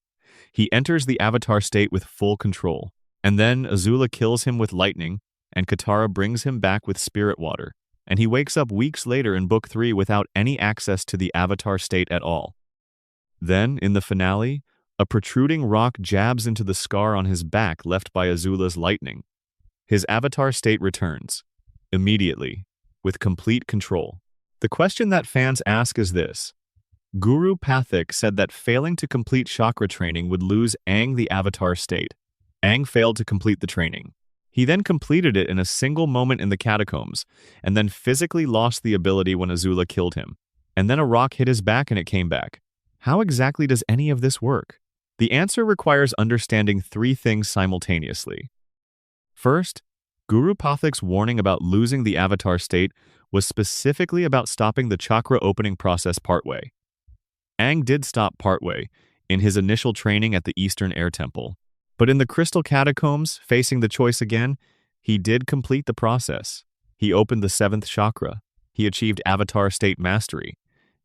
He enters the Avatar state with full control, and then Azula kills him with lightning, and Katara brings him back with spirit water, and he wakes up weeks later in Book 3 without any access to the Avatar state at all. Then, in the finale, a protruding rock jabs into the scar on his back left by Azula's lightning. His Avatar state returns, immediately, with complete control. The question that fans ask is this. Guru Pathak said that failing to complete chakra training would lose Aang the Avatar state. Aang failed to complete the training. He then completed it in a single moment in the catacombs, and then physically lost the ability when Azula killed him. And then a rock hit his back and it came back. How exactly does any of this work? The answer requires understanding 3 things simultaneously. First, Guru Pathak's warning about losing the Avatar state was specifically about stopping the chakra opening process partway. Aang did stop partway, in his initial training at the Eastern Air Temple. But in the Crystal Catacombs, facing the choice again, he did complete the process. He opened the 7th chakra. He achieved Avatar state mastery.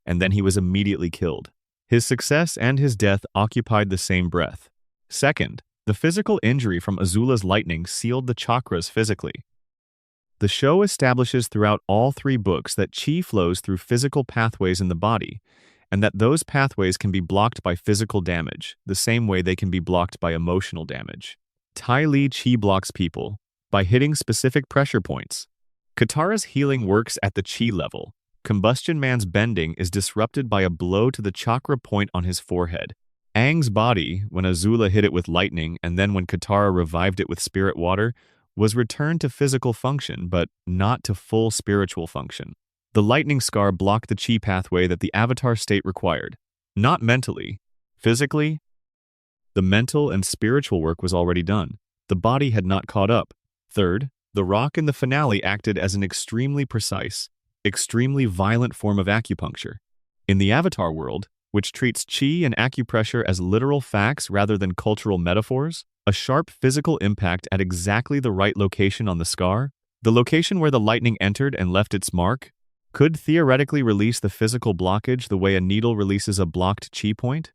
And then he was immediately killed. His success and his death occupied the same breath. Second, the physical injury from Azula's lightning sealed the chakras physically. The show establishes throughout all 3 books that chi flows through physical pathways in the body, and that those pathways can be blocked by physical damage, the same way they can be blocked by emotional damage. Ty Lee chi blocks people by hitting specific pressure points. Katara's healing works at the chi level. Combustion Man's bending is disrupted by a blow to the chakra point on his forehead. Aang's body, when Azula hit it with lightning and then when Katara revived it with spirit water, was returned to physical function, but not to full spiritual function. The lightning scar blocked the chi pathway that the Avatar state required. Not mentally. Physically, the mental and spiritual work was already done. The body had not caught up. Third, the rock in the finale acted as an extremely precise, extremely violent form of acupuncture. In the Avatar world, which treats chi and acupressure as literal facts rather than cultural metaphors, a sharp physical impact at exactly the right location on the scar, the location where the lightning entered and left its mark, could theoretically release the physical blockage the way a needle releases a blocked chi point.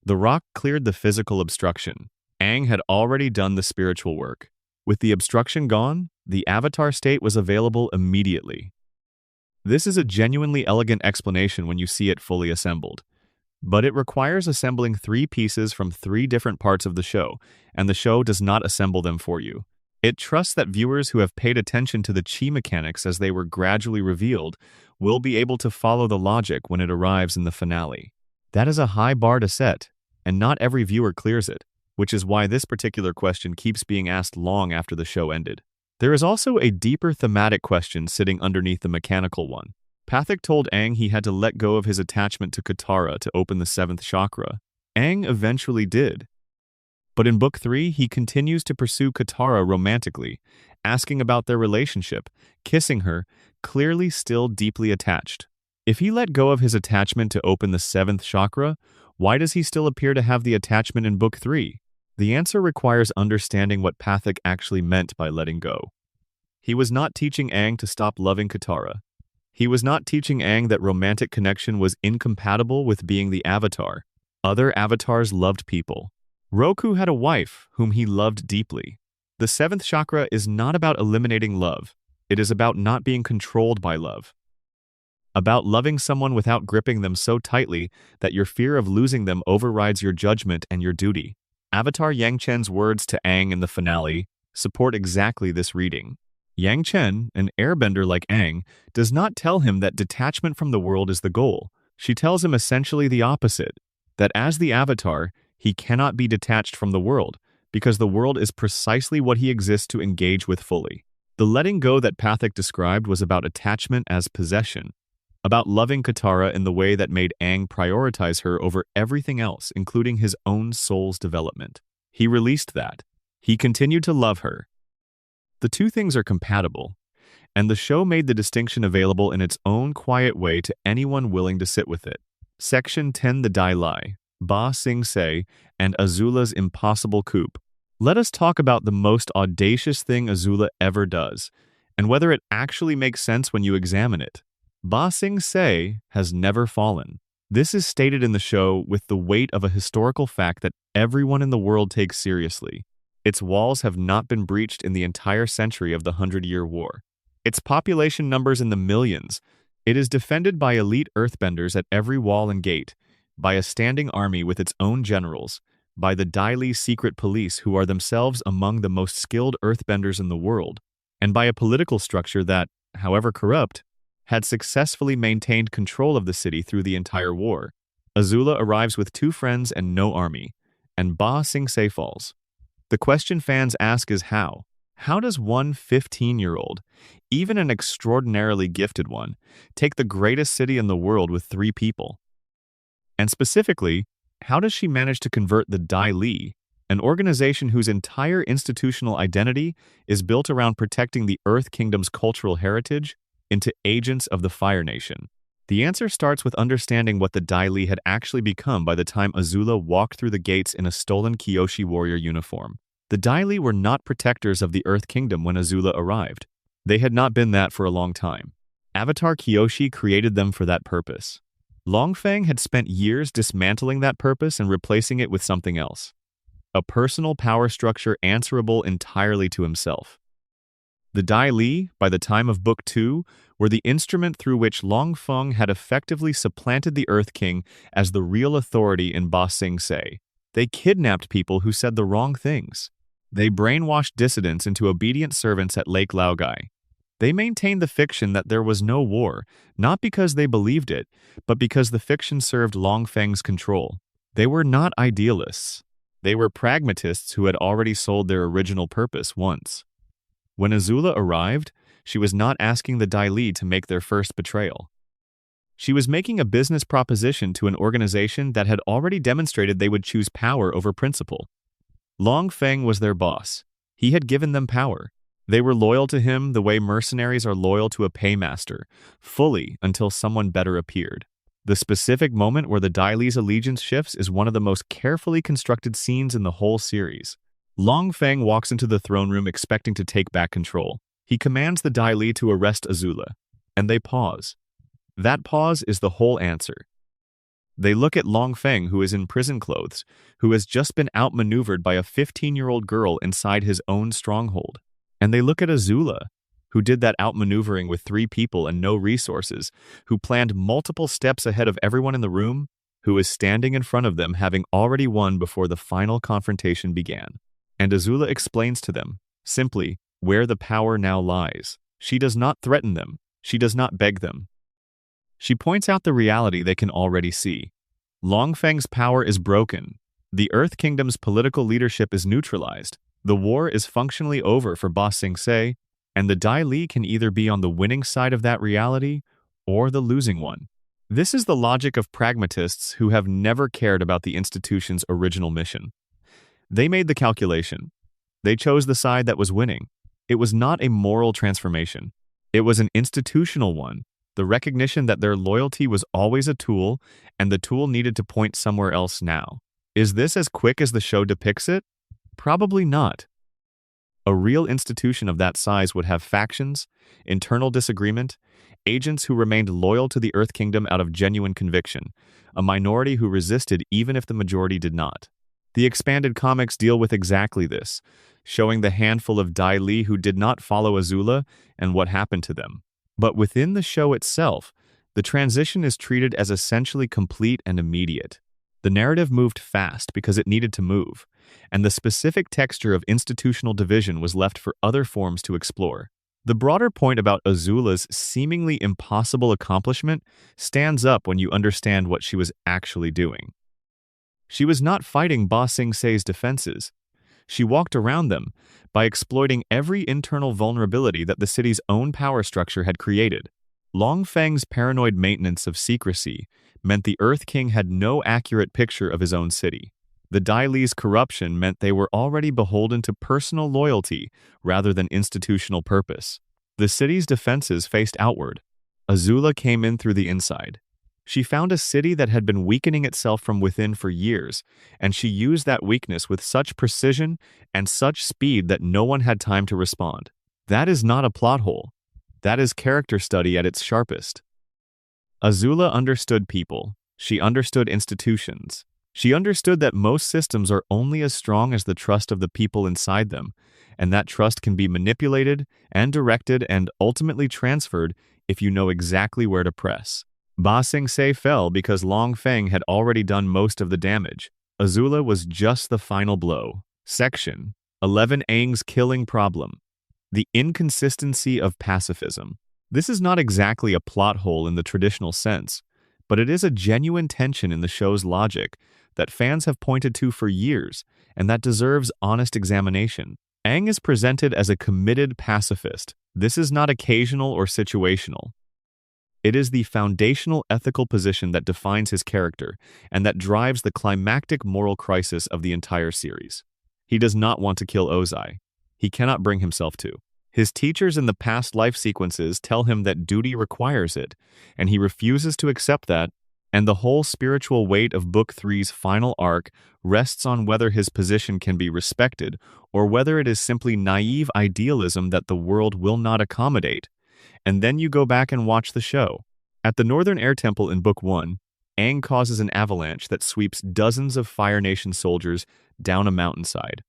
The rock cleared the physical obstruction. Aang had already done the spiritual work. With the obstruction gone, the avatar state was available immediately. This is a genuinely elegant explanation when you see it fully assembled. But it requires assembling 3 pieces from 3 different parts of the show, and the show does not assemble them for you. It trusts that viewers who have paid attention to the chi mechanics as they were gradually revealed will be able to follow the logic when it arrives in the finale. That is a high bar to set, and not every viewer clears it, which is why this particular question keeps being asked long after the show ended. There is also a deeper thematic question sitting underneath the mechanical one. Pathak told Aang he had to let go of his attachment to Katara to open the 7th chakra. Aang eventually did. But in Book 3, he continues to pursue Katara romantically, asking about their relationship, kissing her, clearly still deeply attached. If he let go of his attachment to open the 7th chakra, why does he still appear to have the attachment in Book 3? The answer requires understanding what Pathak actually meant by letting go. He was not teaching Aang to stop loving Katara. He was not teaching Aang that romantic connection was incompatible with being the Avatar. Other avatars loved people. Roku had a wife whom he loved deeply. The 7th chakra is not about eliminating love. It is about not being controlled by love. About loving someone without gripping them so tightly that your fear of losing them overrides your judgment and your duty. Avatar Yang Chen's words to Aang in the finale support exactly this reading. Yang Chen, an airbender like Aang, does not tell him that detachment from the world is the goal. She tells him essentially the opposite, that as the Avatar, he cannot be detached from the world, because the world is precisely what he exists to engage with fully. The letting go that Pathak described was about attachment as possession, about loving Katara in the way that made Aang prioritize her over everything else, including his own soul's development. He released that. He continued to love her. The two things are compatible, and the show made the distinction available in its own quiet way to anyone willing to sit with it. Section 10 The Dai Lai, Ba Sing Se, and Azula's impossible coup. Let us talk about the most audacious thing Azula ever does, and whether it actually makes sense when you examine it. Ba Sing Se has never fallen. This is stated in the show with the weight of a historical fact that everyone in the world takes seriously. Its walls have not been breached in the entire century of the 100-Year War. Its population numbers in the millions. It is defended by elite earthbenders at every wall and gate, by a standing army with its own generals, by the Dai Li secret police who are themselves among the most skilled earthbenders in the world, and by a political structure that, however corrupt, had successfully maintained control of the city through the entire war. Azula arrives with 2 friends and no army, and Ba Sing Se falls. The question fans ask is how? How does one 15-year-old, even an extraordinarily gifted one, take the greatest city in the world with 3 people? And specifically, how does she manage to convert the Dai Li, an organization whose entire institutional identity is built around protecting the Earth Kingdom's cultural heritage, into agents of the Fire Nation? The answer starts with understanding what the Dai Li had actually become by the time Azula walked through the gates in a stolen Kyoshi warrior uniform. The Dai Li were not protectors of the Earth Kingdom when Azula arrived. They had not been that for a long time. Avatar Kyoshi created them for that purpose. Long Feng had spent years dismantling that purpose and replacing it with something else. A personal power structure answerable entirely to himself. The Dai Li, by the time of Book 2, were the instrument through which Long Feng had effectively supplanted the Earth King as the real authority in Ba Sing Se. They kidnapped people who said the wrong things. They brainwashed dissidents into obedient servants at Lake Laogai. They maintained the fiction that there was no war, not because they believed it, but because the fiction served Long Feng's control. They were not idealists. They were pragmatists who had already sold their original purpose once. When Azula arrived, she was not asking the Dai Li to make their first betrayal. She was making a business proposition to an organization that had already demonstrated they would choose power over principle. Long Feng was their boss. He had given them power. They were loyal to him the way mercenaries are loyal to a paymaster, fully until someone better appeared. The specific moment where the Dai Li's allegiance shifts is one of the most carefully constructed scenes in the whole series. Long Feng walks into the throne room expecting to take back control. He commands the Dai Li to arrest Azula, and they pause. That pause is the whole answer. They look at Long Feng, who is in prison clothes, who has just been outmaneuvered by a 15-year-old girl inside his own stronghold. And they look at Azula, who did that outmaneuvering with 3 people and no resources, who planned multiple steps ahead of everyone in the room, who is standing in front of them having already won before the final confrontation began. And Azula explains to them, simply, where the power now lies. She does not threaten them. She does not beg them. She points out the reality they can already see. Long Feng's power is broken. The Earth Kingdom's political leadership is neutralized. The war is functionally over for Ba Sing Se, and the Dai Li can either be on the winning side of that reality or the losing one. This is the logic of pragmatists who have never cared about the institution's original mission. They made the calculation. They chose the side that was winning. It was not a moral transformation. It was an institutional one, the recognition that their loyalty was always a tool, and the tool needed to point somewhere else now. Is this as quick as the show depicts it? Probably not. A real institution of that size would have factions, internal disagreement, agents who remained loyal to the Earth Kingdom out of genuine conviction, a minority who resisted even if the majority did not. The expanded comics deal with exactly this, showing the handful of Dai Li who did not follow Azula and what happened to them. But within the show itself, the transition is treated as essentially complete and immediate. The narrative moved fast because it needed to move, and the specific texture of institutional division was left for other forms to explore. The broader point about Azula's seemingly impossible accomplishment stands up when you understand what she was actually doing. She was not fighting Ba Sing Se's defenses. She walked around them by exploiting every internal vulnerability that the city's own power structure had created. Long Feng's paranoid maintenance of secrecy meant the Earth King had no accurate picture of his own city. The Dai Li's corruption meant they were already beholden to personal loyalty rather than institutional purpose. The city's defenses faced outward. Azula came in through the inside. She found a city that had been weakening itself from within for years, and she used that weakness with such precision and such speed that no one had time to respond. That is not a plot hole. That is character study at its sharpest. Azula understood people. She understood institutions. She understood that most systems are only as strong as the trust of the people inside them, and that trust can be manipulated and directed and ultimately transferred if you know exactly where to press. Ba Sing Se fell because Long Feng had already done most of the damage. Azula was just the final blow. Section 11. Aang's killing problem. The inconsistency of pacifism. This is not exactly a plot hole in the traditional sense, but it is a genuine tension in the show's logic that fans have pointed to for years and that deserves honest examination. Aang is presented as a committed pacifist. This is not occasional or situational. It is the foundational ethical position that defines his character and that drives the climactic moral crisis of the entire series. He does not want to kill Ozai. He cannot bring himself to. His teachers in the past life sequences tell him that duty requires it, and he refuses to accept that, and the whole spiritual weight of Book 3's final arc rests on whether his position can be respected or whether it is simply naive idealism that the world will not accommodate. And then you go back and watch the show. At the Northern Air Temple in Book 1, Aang causes an avalanche that sweeps dozens of Fire Nation soldiers down a mountainside.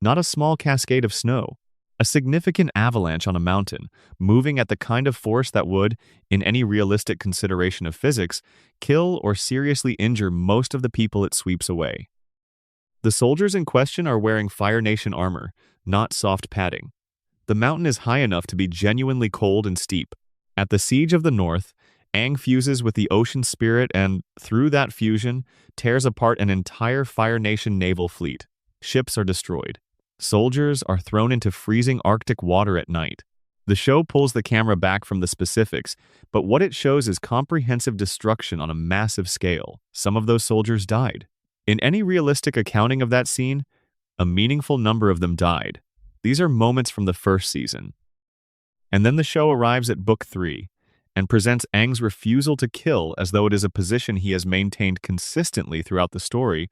Not a small cascade of snow. A significant avalanche on a mountain, moving at the kind of force that would, in any realistic consideration of physics, kill or seriously injure most of the people it sweeps away. The soldiers in question are wearing Fire Nation armor, not soft padding. The mountain is high enough to be genuinely cold and steep. At the Siege of the North, Aang fuses with the ocean spirit and, through that fusion, tears apart an entire Fire Nation naval fleet. Ships are destroyed. Soldiers are thrown into freezing Arctic water at night. The show pulls the camera back from the specifics, but what it shows is comprehensive destruction on a massive scale. Some of those soldiers died. In any realistic accounting of that scene, a meaningful number of them died. These are moments from the first season. And then the show arrives at Book 3 and presents Aang's refusal to kill as though it is a position he has maintained consistently throughout the story,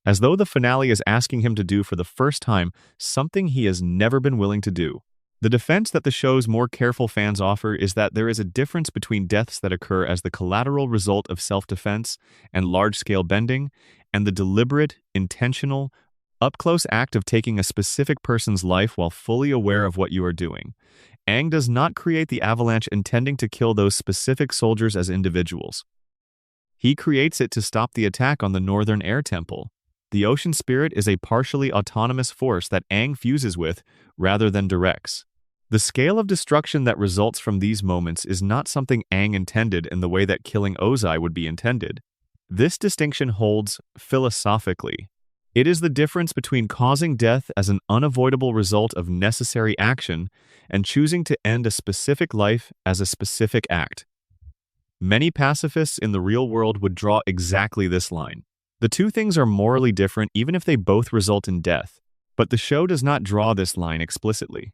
as though the finale is asking him to do for the first time something he has never been willing to do. The defense that the show's more careful fans offer is that there is a difference between deaths that occur as the collateral result of self-defense and large-scale bending, and the deliberate, intentional, up-close act of taking a specific person's life while fully aware of what you are doing. Aang does not create the avalanche intending to kill those specific soldiers as individuals. He creates it to stop the attack on the Northern Air Temple. The Ocean Spirit is a partially autonomous force that Aang fuses with rather than directs. The scale of destruction that results from these moments is not something Aang intended in the way that killing Ozai would be intended. This distinction holds philosophically. It is the difference between causing death as an unavoidable result of necessary action and choosing to end a specific life as a specific act. Many pacifists in the real world would draw exactly this line. The two things are morally different even if they both result in death, but the show does not draw this line explicitly.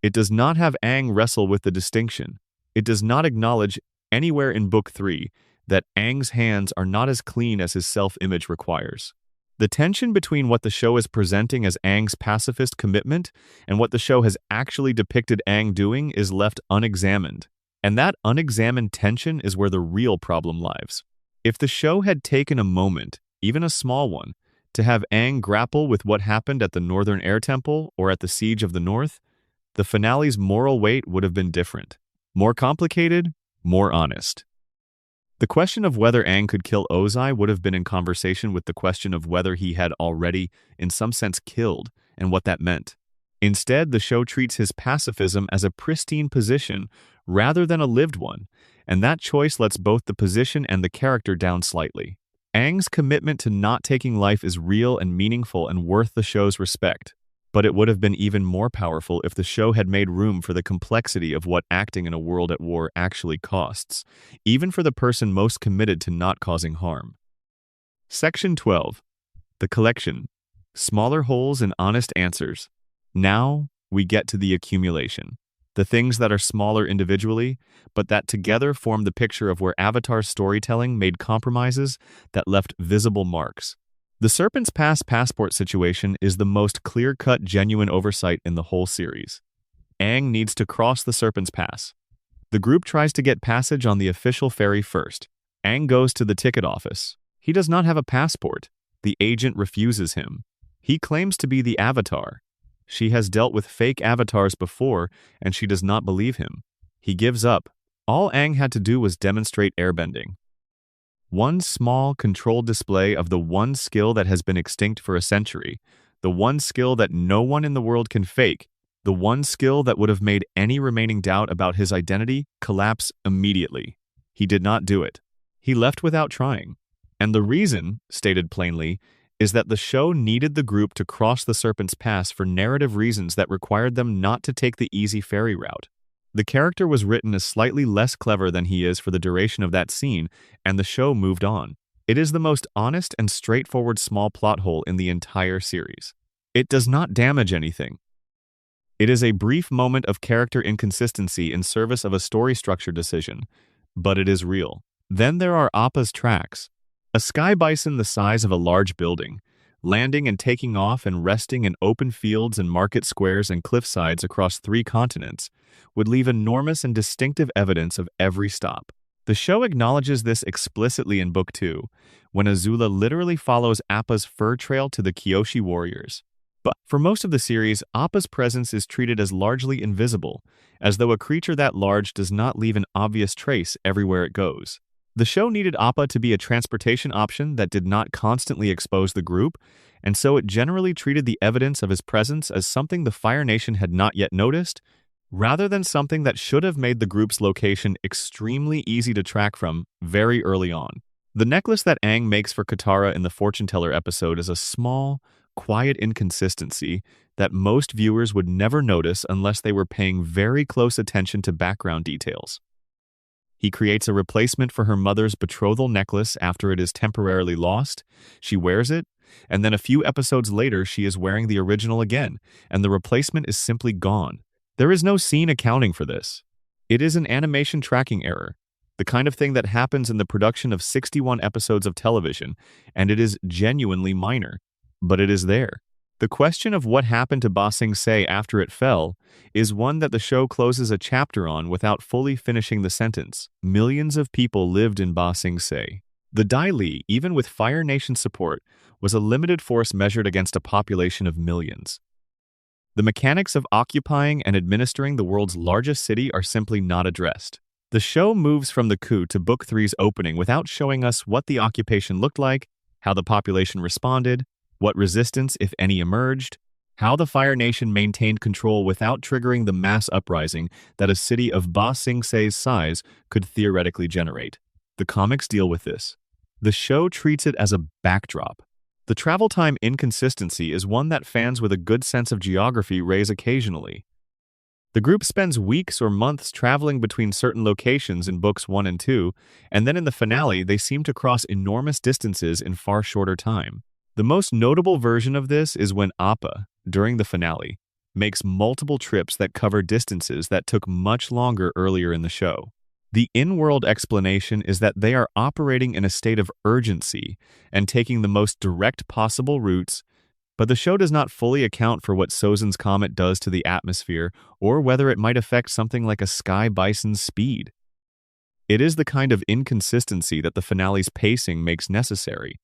It does not have Aang wrestle with the distinction. It does not acknowledge anywhere in Book 3 that Aang's hands are not as clean as his self-image requires. The tension between what the show is presenting as Aang's pacifist commitment and what the show has actually depicted Aang doing is left unexamined. And that unexamined tension is where the real problem lies. If the show had taken a moment, even a small one, to have Aang grapple with what happened at the Northern Air Temple or at the Siege of the North, the finale's moral weight would have been different. More complicated, more honest. The question of whether Aang could kill Ozai would have been in conversation with the question of whether he had already, in some sense, killed, and what that meant. Instead, the show treats his pacifism as a pristine position rather than a lived one, and that choice lets both the position and the character down slightly. Aang's commitment to not taking life is real and meaningful and worth the show's respect. But it would have been even more powerful if the show had made room for the complexity of what acting in a world at war actually costs, even for the person most committed to not causing harm. Section 12. The Collection. Smaller holes and honest answers. Now, we get to the accumulation. The things that are smaller individually, but that together form the picture of where Avatar's storytelling made compromises that left visible marks. The Serpent's Pass passport situation is the most clear-cut, genuine oversight in the whole series. Aang needs to cross the Serpent's Pass. The group tries to get passage on the official ferry first. Aang goes to the ticket office. He does not have a passport. The agent refuses him. He claims to be the Avatar. She has dealt with fake avatars before, and she does not believe him. He gives up. All Aang had to do was demonstrate airbending. One small, controlled display of the one skill that has been extinct for a century, the one skill that no one in the world can fake, the one skill that would have made any remaining doubt about his identity collapse immediately. He did not do it. He left without trying. And the reason, stated plainly, is that the show needed the group to cross the Serpent's Pass for narrative reasons that required them not to take the easy ferry route. The character was written as slightly less clever than he is for the duration of that scene, and the show moved on. It is the most honest and straightforward small plot hole in the entire series. It does not damage anything. It is a brief moment of character inconsistency in service of a story structure decision, but it is real. Then there are Appa's tracks. A sky bison the size of a large building, landing and taking off and resting in open fields and market squares and cliffsides across 3 continents, would leave enormous and distinctive evidence of every stop. The show acknowledges this explicitly in Book 2, when Azula literally follows Appa's fur trail to the Kyoshi warriors. But for most of the series, Appa's presence is treated as largely invisible, as though a creature that large does not leave an obvious trace everywhere it goes. The show needed Appa to be a transportation option that did not constantly expose the group, and so it generally treated the evidence of his presence as something the Fire Nation had not yet noticed, rather than something that should have made the group's location extremely easy to track from very early on. The necklace that Aang makes for Katara in the Fortune Teller episode is a small, quiet inconsistency that most viewers would never notice unless they were paying very close attention to background details. He creates a replacement for her mother's betrothal necklace after it is temporarily lost. She wears it, and then a few episodes later she is wearing the original again, and the replacement is simply gone. There is no scene accounting for this. It is an animation tracking error, the kind of thing that happens in the production of 61 episodes of television, and it is genuinely minor, but it is there. The question of what happened to Ba Sing Se after it fell is one that the show closes a chapter on without fully finishing the sentence. Millions of people lived in Ba Sing Se. The Dai Li, even with Fire Nation support, was a limited force measured against a population of millions. The mechanics of occupying and administering the world's largest city are simply not addressed. The show moves from the coup to Book 3's opening without showing us what the occupation looked like, how the population responded, what resistance, if any, emerged, how the Fire Nation maintained control without triggering the mass uprising that a city of Ba Sing Se's size could theoretically generate. The comics deal with this. The show treats it as a backdrop. The travel time inconsistency is one that fans with a good sense of geography raise occasionally. The group spends weeks or months traveling between certain locations in books 1 and 2, and then in the finale they seem to cross enormous distances in far shorter time. The most notable version of this is when Appa, during the finale, makes multiple trips that cover distances that took much longer earlier in the show. The in-world explanation is that they are operating in a state of urgency and taking the most direct possible routes, but the show does not fully account for what Sozin's comet does to the atmosphere or whether it might affect something like a sky bison's speed. It is the kind of inconsistency that the finale's pacing makes necessary,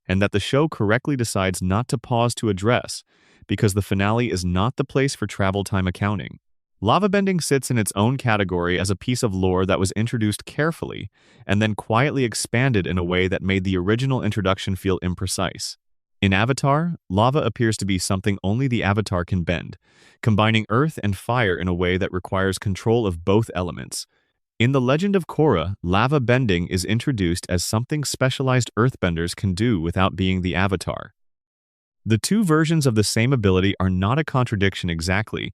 and that the show correctly decides not to pause to address, because the finale is not the place for travel time accounting. Lava bending sits in its own category as a piece of lore that was introduced carefully and then quietly expanded in a way that made the original introduction feel imprecise. In Avatar, lava appears to be something only the Avatar can bend, combining earth and fire in a way that requires control of both elements. In The Legend of Korra, lava bending is introduced as something specialized earthbenders can do without being the Avatar. The two versions of the same ability are not a contradiction exactly.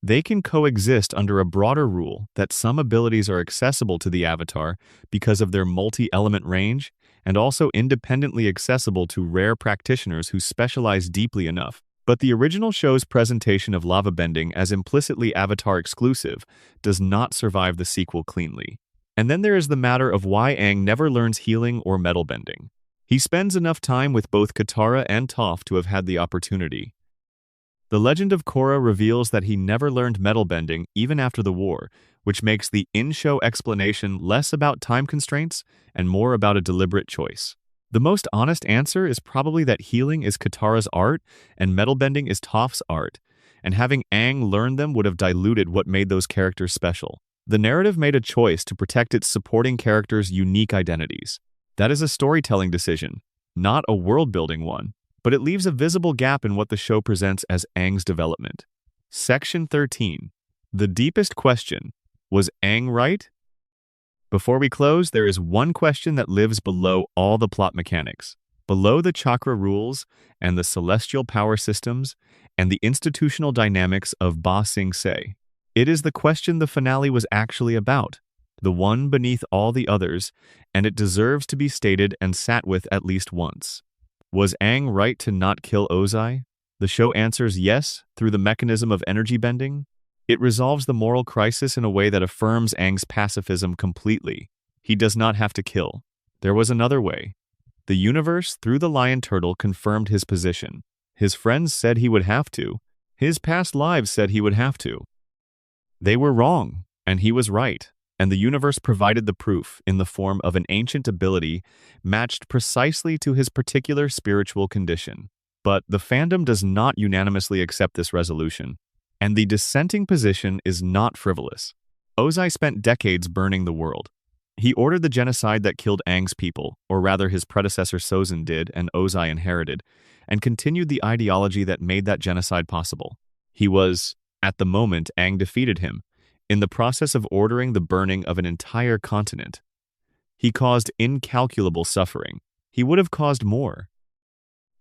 They can coexist under a broader rule that some abilities are accessible to the Avatar because of their multi-element range, and also independently accessible to rare practitioners who specialize deeply enough. But the original show's presentation of lava bending as implicitly Avatar exclusive does not survive the sequel cleanly. And then there is the matter of why Aang never learns healing or metal bending. He spends enough time with both Katara and Toph to have had the opportunity. The Legend of Korra reveals that he never learned metal bending even after the war, which makes the in-show explanation less about time constraints and more about a deliberate choice. The most honest answer is probably that healing is Katara's art and metal bending is Toph's art, and having Aang learn them would have diluted what made those characters special. The narrative made a choice to protect its supporting characters' unique identities. That is a storytelling decision, not a world-building one, but it leaves a visible gap in what the show presents as Aang's development. Section 13. The deepest question. Was Aang right? Before we close, there is one question that lives below all the plot mechanics, below the chakra rules and the celestial power systems and the institutional dynamics of Ba Sing Se. It is the question the finale was actually about, the one beneath all the others, and it deserves to be stated and sat with at least once. Was Aang right to not kill Ozai? The show answers yes through the mechanism of energy bending. It resolves the moral crisis in a way that affirms Aang's pacifism completely. He does not have to kill. There was another way. The universe, through the lion turtle, confirmed his position. His friends said he would have to. His past lives said he would have to. They were wrong, and he was right. And the universe provided the proof in the form of an ancient ability matched precisely to his particular spiritual condition. But the fandom does not unanimously accept this resolution, and the dissenting position is not frivolous. Ozai spent decades burning the world. He ordered the genocide that killed Aang's people, or rather his predecessor Sozin did and Ozai inherited, and continued the ideology that made that genocide possible. He was, at the moment Aang defeated him, in the process of ordering the burning of an entire continent. He caused incalculable suffering. He would have caused more.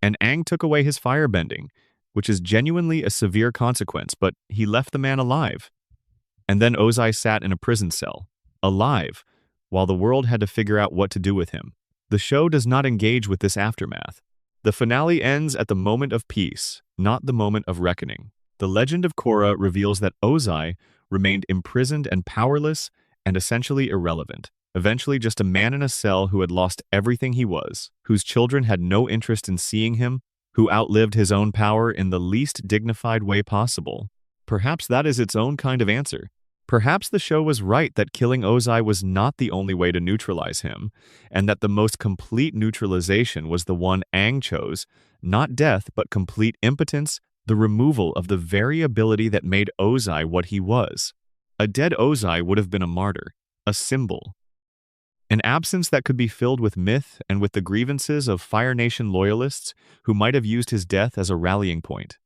And Aang took away his firebending, which is genuinely a severe consequence, but he left the man alive. And then Ozai sat in a prison cell, alive, while the world had to figure out what to do with him. The show does not engage with this aftermath. The finale ends at the moment of peace, not the moment of reckoning. The Legend of Korra reveals that Ozai remained imprisoned and powerless and essentially irrelevant, eventually just a man in a cell who had lost everything he was, whose children had no interest in seeing him, who outlived his own power in the least dignified way possible. Perhaps that is its own kind of answer. Perhaps the show was right that killing Ozai was not the only way to neutralize him, and that the most complete neutralization was the one Aang chose, not death but complete impotence, the removal of the very ability that made Ozai what he was. A dead Ozai would have been a martyr, a symbol. An absence that could be filled with myth and with the grievances of Fire Nation loyalists who might have used his death as a rallying point.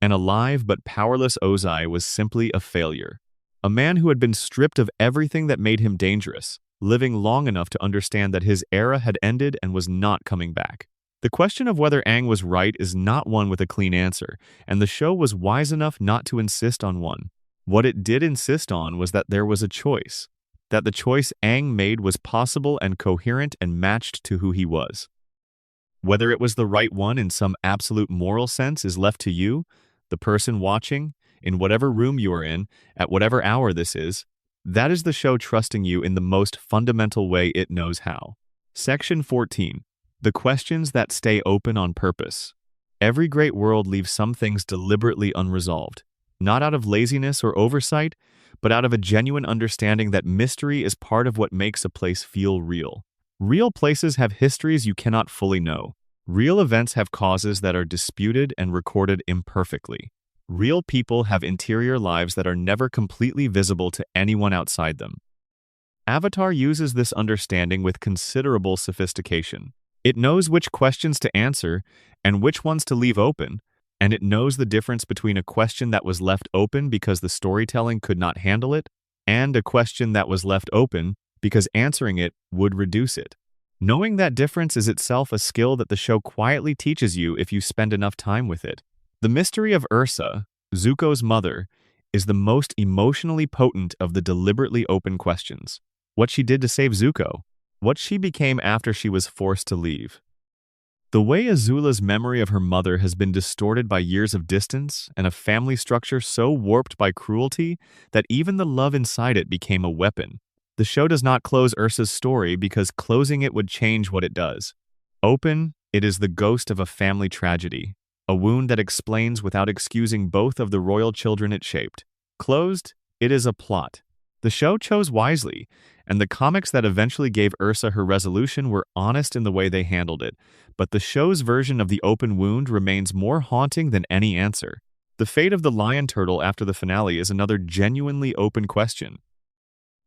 An alive but powerless Ozai was simply a failure. A man who had been stripped of everything that made him dangerous, living long enough to understand that his era had ended and was not coming back. The question of whether Aang was right is not one with a clean answer, and the show was wise enough not to insist on one. What it did insist on was that there was a choice, that the choice Aang made was possible and coherent and matched to who he was. Whether it was the right one in some absolute moral sense is left to you, the person watching, in whatever room you are in, at whatever hour this is. That is the show trusting you in the most fundamental way it knows how. Section 14. The questions that stay open on purpose. Every great world leaves some things deliberately unresolved, not out of laziness or oversight, but out of a genuine understanding that mystery is part of what makes a place feel real. Real places have histories you cannot fully know. Real events have causes that are disputed and recorded imperfectly. Real people have interior lives that are never completely visible to anyone outside them. Avatar uses this understanding with considerable sophistication. It knows which questions to answer and which ones to leave open, and it knows the difference between a question that was left open because the storytelling could not handle it and a question that was left open because answering it would reduce it. Knowing that difference is itself a skill that the show quietly teaches you if you spend enough time with it. The mystery of Ursa, Zuko's mother, is the most emotionally potent of the deliberately open questions. What she did to save Zuko, what she became after she was forced to leave. The way Azula's memory of her mother has been distorted by years of distance and a family structure so warped by cruelty that even the love inside it became a weapon. The show does not close Ursa's story because closing it would change what it does. Open, it is the ghost of a family tragedy. A wound that explains without excusing both of the royal children it shaped. Closed, it is a plot. The show chose wisely, and the comics that eventually gave Ursa her resolution were honest in the way they handled it, but the show's version of the open wound remains more haunting than any answer. The fate of the lion turtle after the finale is another genuinely open question.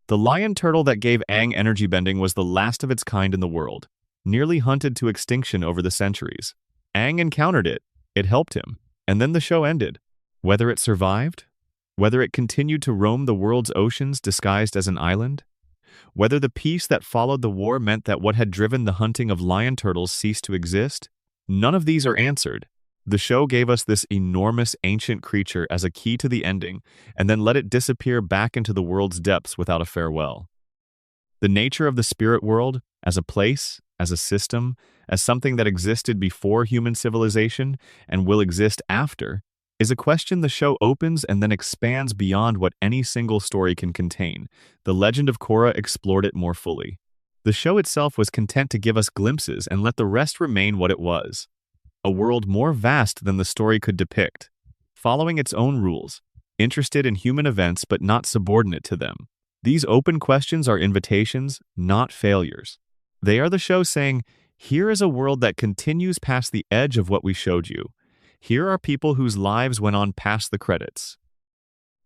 The lion turtle that gave Aang energy bending was the last of its kind in the world, nearly hunted to extinction over the centuries. Aang encountered it. It helped him, and then the show ended. Whether it survived, whether it continued to roam the world's oceans disguised as an island, whether the peace that followed the war meant that what had driven the hunting of lion turtles ceased to exist, none of these are answered. The show gave us this enormous ancient creature as a key to the ending, and then let it disappear back into the world's depths without a farewell. The nature of the spirit world, as a place, as a system, as something that existed before human civilization and will exist after, is a question the show opens and then expands beyond what any single story can contain. The Legend of Korra explored it more fully. The show itself was content to give us glimpses and let the rest remain what it was. A world more vast than the story could depict, following its own rules, interested in human events but not subordinate to them. These open questions are invitations, not failures. They are the show saying, here is a world that continues past the edge of what we showed you. Here are people whose lives went on past the credits.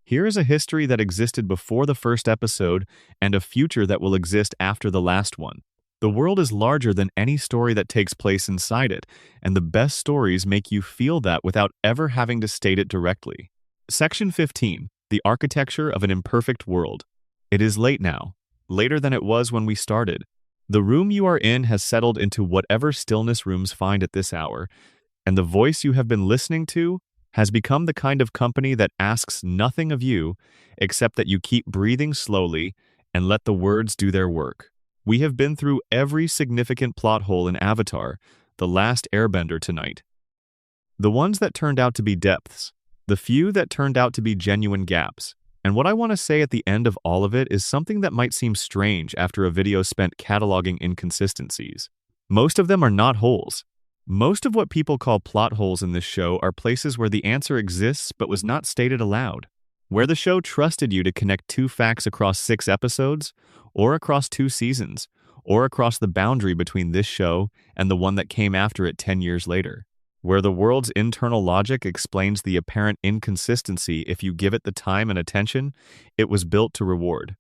Here is a history that existed before the first episode and a future that will exist after the last one. The world is larger than any story that takes place inside it, and the best stories make you feel that without ever having to state it directly. Section 15. The Architecture of an Imperfect World. It is late now, later than it was when we started. The room you are in has settled into whatever stillness rooms find at this hour, and the voice you have been listening to has become the kind of company that asks nothing of you except that you keep breathing slowly and let the words do their work. We have been through every significant plot hole in Avatar, The Last Airbender tonight. The ones that turned out to be depths, the few that turned out to be genuine gaps. And what I want to say at the end of all of it is something that might seem strange after a video spent cataloging inconsistencies. Most of them are not holes. Most of what people call plot holes in this show are places where the answer exists but was not stated aloud. Where the show trusted you to connect two facts across 6 episodes, or across 2 seasons, or across the boundary between this show and the one that came after it 10 years later. Where the world's internal logic explains the apparent inconsistency if you give it the time and attention it was built to reward.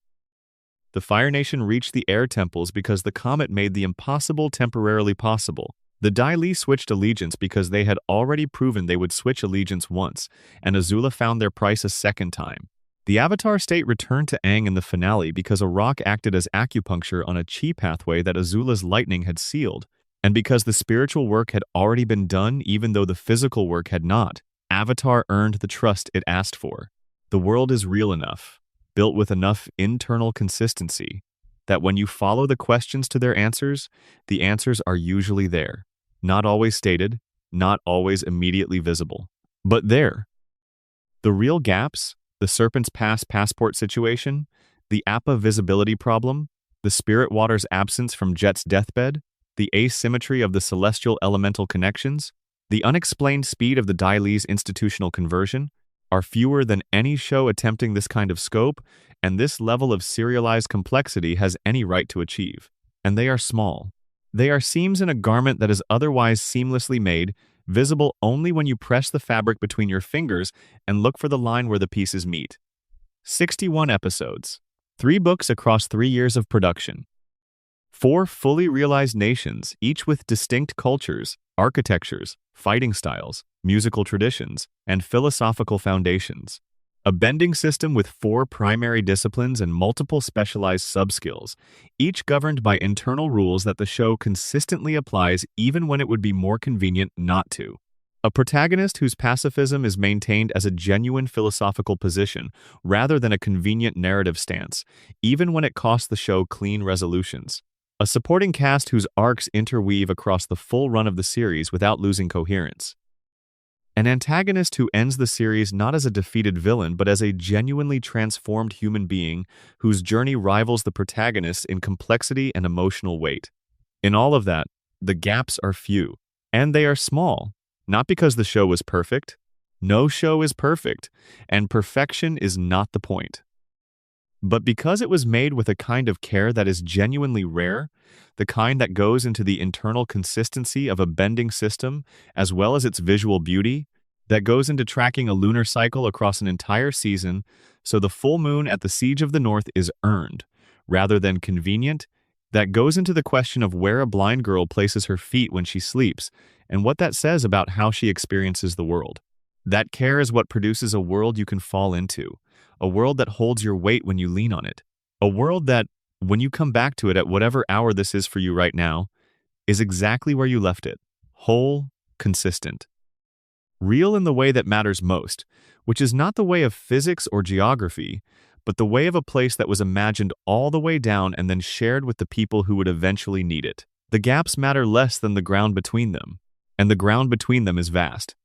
The Fire Nation reached the air temples because the comet made the impossible temporarily possible. The Dai Li switched allegiance because they had already proven they would switch allegiance once, and Azula found their price a second time. The Avatar state returned to Aang in the finale because a rock acted as acupuncture on a chi pathway that Azula's lightning had sealed, and because the spiritual work had already been done even though the physical work had not. Avatar earned the trust it asked for. The world is real enough, built with enough internal consistency, that when you follow the questions to their answers, the answers are usually there. Not always stated, not always immediately visible, but there. The real gaps, the Serpent's Pass passport situation, the Appa visibility problem, the spirit water's absence from Jet's deathbed, the asymmetry of the celestial elemental connections, the unexplained speed of the Dai Li's institutional conversion, are fewer than any show attempting this kind of scope, and this level of serialized complexity has any right to achieve. And they are small. They are seams in a garment that is otherwise seamlessly made, visible only when you press the fabric between your fingers and look for the line where the pieces meet. 61 episodes. 3 books across 3 years of production. 4 fully realized nations, each with distinct cultures, architectures, fighting styles, musical traditions, and philosophical foundations. A bending system with 4 primary disciplines and multiple specialized subskills, each governed by internal rules that the show consistently applies even when it would be more convenient not to. A protagonist whose pacifism is maintained as a genuine philosophical position rather than a convenient narrative stance, even when it costs the show clean resolutions. A supporting cast whose arcs interweave across the full run of the series without losing coherence. An antagonist who ends the series not as a defeated villain but as a genuinely transformed human being whose journey rivals the protagonist in complexity and emotional weight. In all of that, the gaps are few, and they are small, not because the show was perfect. No show is perfect, and perfection is not the point. But because it was made with a kind of care that is genuinely rare, the kind that goes into the internal consistency of a bending system as well as its visual beauty, that goes into tracking a lunar cycle across an entire season, so the full moon at the Siege of the North is earned, rather than convenient, that goes into the question of where a blind girl places her feet when she sleeps, and what that says about how she experiences the world. That care is what produces a world you can fall into. A world that holds your weight when you lean on it. A world that, when you come back to it at whatever hour this is for you right now, is exactly where you left it. Whole, consistent. Real in the way that matters most, which is not the way of physics or geography, but the way of a place that was imagined all the way down and then shared with the people who would eventually need it. The gaps matter less than the ground between them, and the ground between them is vast.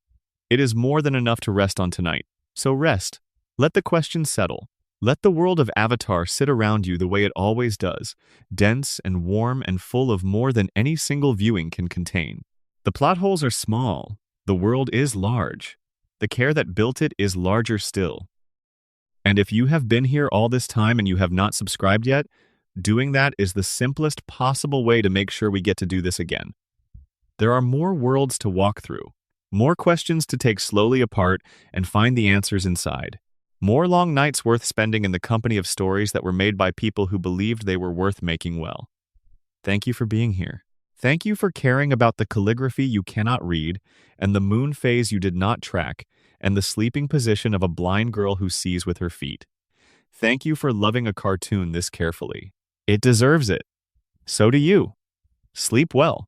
It is more than enough to rest on tonight, so rest. Let the questions settle. Let the world of Avatar sit around you the way it always does, dense and warm and full of more than any single viewing can contain. The plot holes are small. The world is large. The care that built it is larger still. And if you have been here all this time and you have not subscribed yet, doing that is the simplest possible way to make sure we get to do this again. There are more worlds to walk through, more questions to take slowly apart and find the answers inside. More long nights worth spending in the company of stories that were made by people who believed they were worth making well. Thank you for being here. Thank you for caring about the calligraphy you cannot read, and the moon phase you did not track, and the sleeping position of a blind girl who sees with her feet. Thank you for loving a cartoon this carefully. It deserves it. So do you. Sleep well.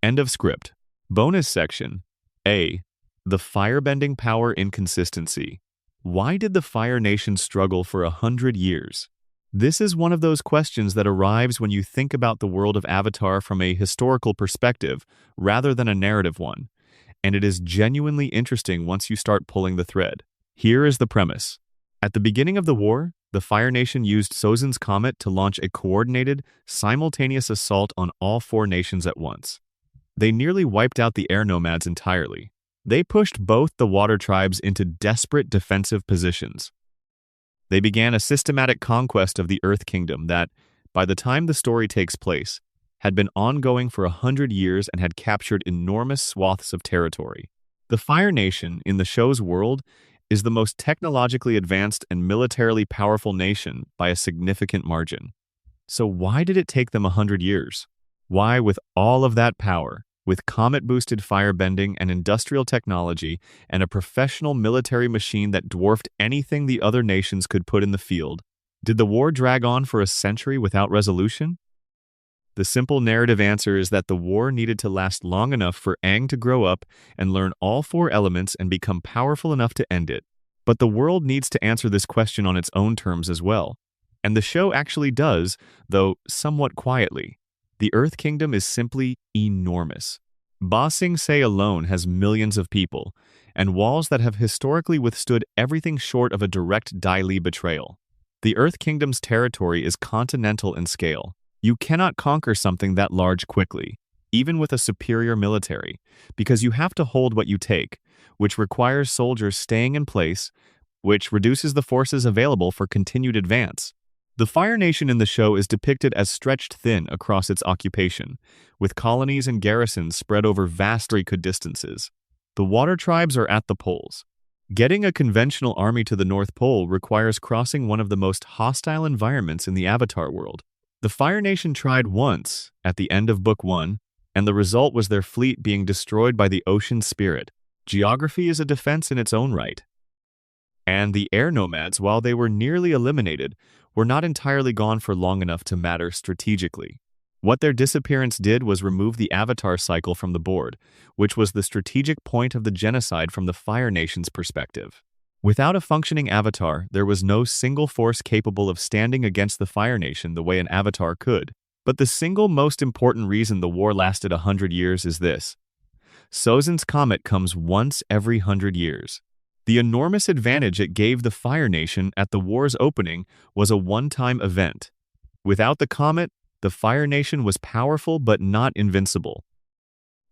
End of script. Bonus section. A. The firebending power inconsistency. Why did the Fire Nation struggle for 100 years? This is one of those questions that arrives when you think about the world of Avatar from a historical perspective rather than a narrative one, and it is genuinely interesting once you start pulling the thread. Here is the premise. At the beginning of the war, the Fire Nation used Sozin's comet to launch a coordinated, simultaneous assault on all 4 nations at once. They nearly wiped out the air nomads entirely. They pushed both the water tribes into desperate defensive positions. They began a systematic conquest of the Earth Kingdom that, by the time the story takes place, had been ongoing for 100 years and had captured enormous swaths of territory. The Fire Nation, in the show's world, is the most technologically advanced and militarily powerful nation by a significant margin. So why did it take them 100 years? Why, with all of that power, with comet-boosted firebending and industrial technology and a professional military machine that dwarfed anything the other nations could put in the field, did the war drag on for a century without resolution? The simple narrative answer is that the war needed to last long enough for Aang to grow up and learn all four elements and become powerful enough to end it. But the world needs to answer this question on its own terms as well. And the show actually does, though somewhat quietly. The Earth Kingdom is simply enormous. Ba Sing Se alone has millions of people, and walls that have historically withstood everything short of a direct Dai Li betrayal. The Earth Kingdom's territory is continental in scale. You cannot conquer something that large quickly, even with a superior military, because you have to hold what you take, which requires soldiers staying in place, which reduces the forces available for continued advance. The Fire Nation in the show is depicted as stretched thin across its occupation, with colonies and garrisons spread over vast distances. The water tribes are at the poles. Getting a conventional army to the North Pole requires crossing one of the most hostile environments in the Avatar world. The Fire Nation tried once, at the end of Book 1, and the result was their fleet being destroyed by the ocean spirit. Geography is a defense in its own right. And the air nomads, while they were nearly eliminated, were not entirely gone for long enough to matter strategically. What their disappearance did was remove the Avatar cycle from the board, which was the strategic point of the genocide from the Fire Nation's perspective. Without a functioning Avatar, there was no single force capable of standing against the Fire Nation the way an Avatar could. But the single most important reason the war lasted 100 years is this. Sozin's comet comes once every 100 years. The enormous advantage it gave the Fire Nation at the war's opening was a one-time event. Without the comet, the Fire Nation was powerful but not invincible.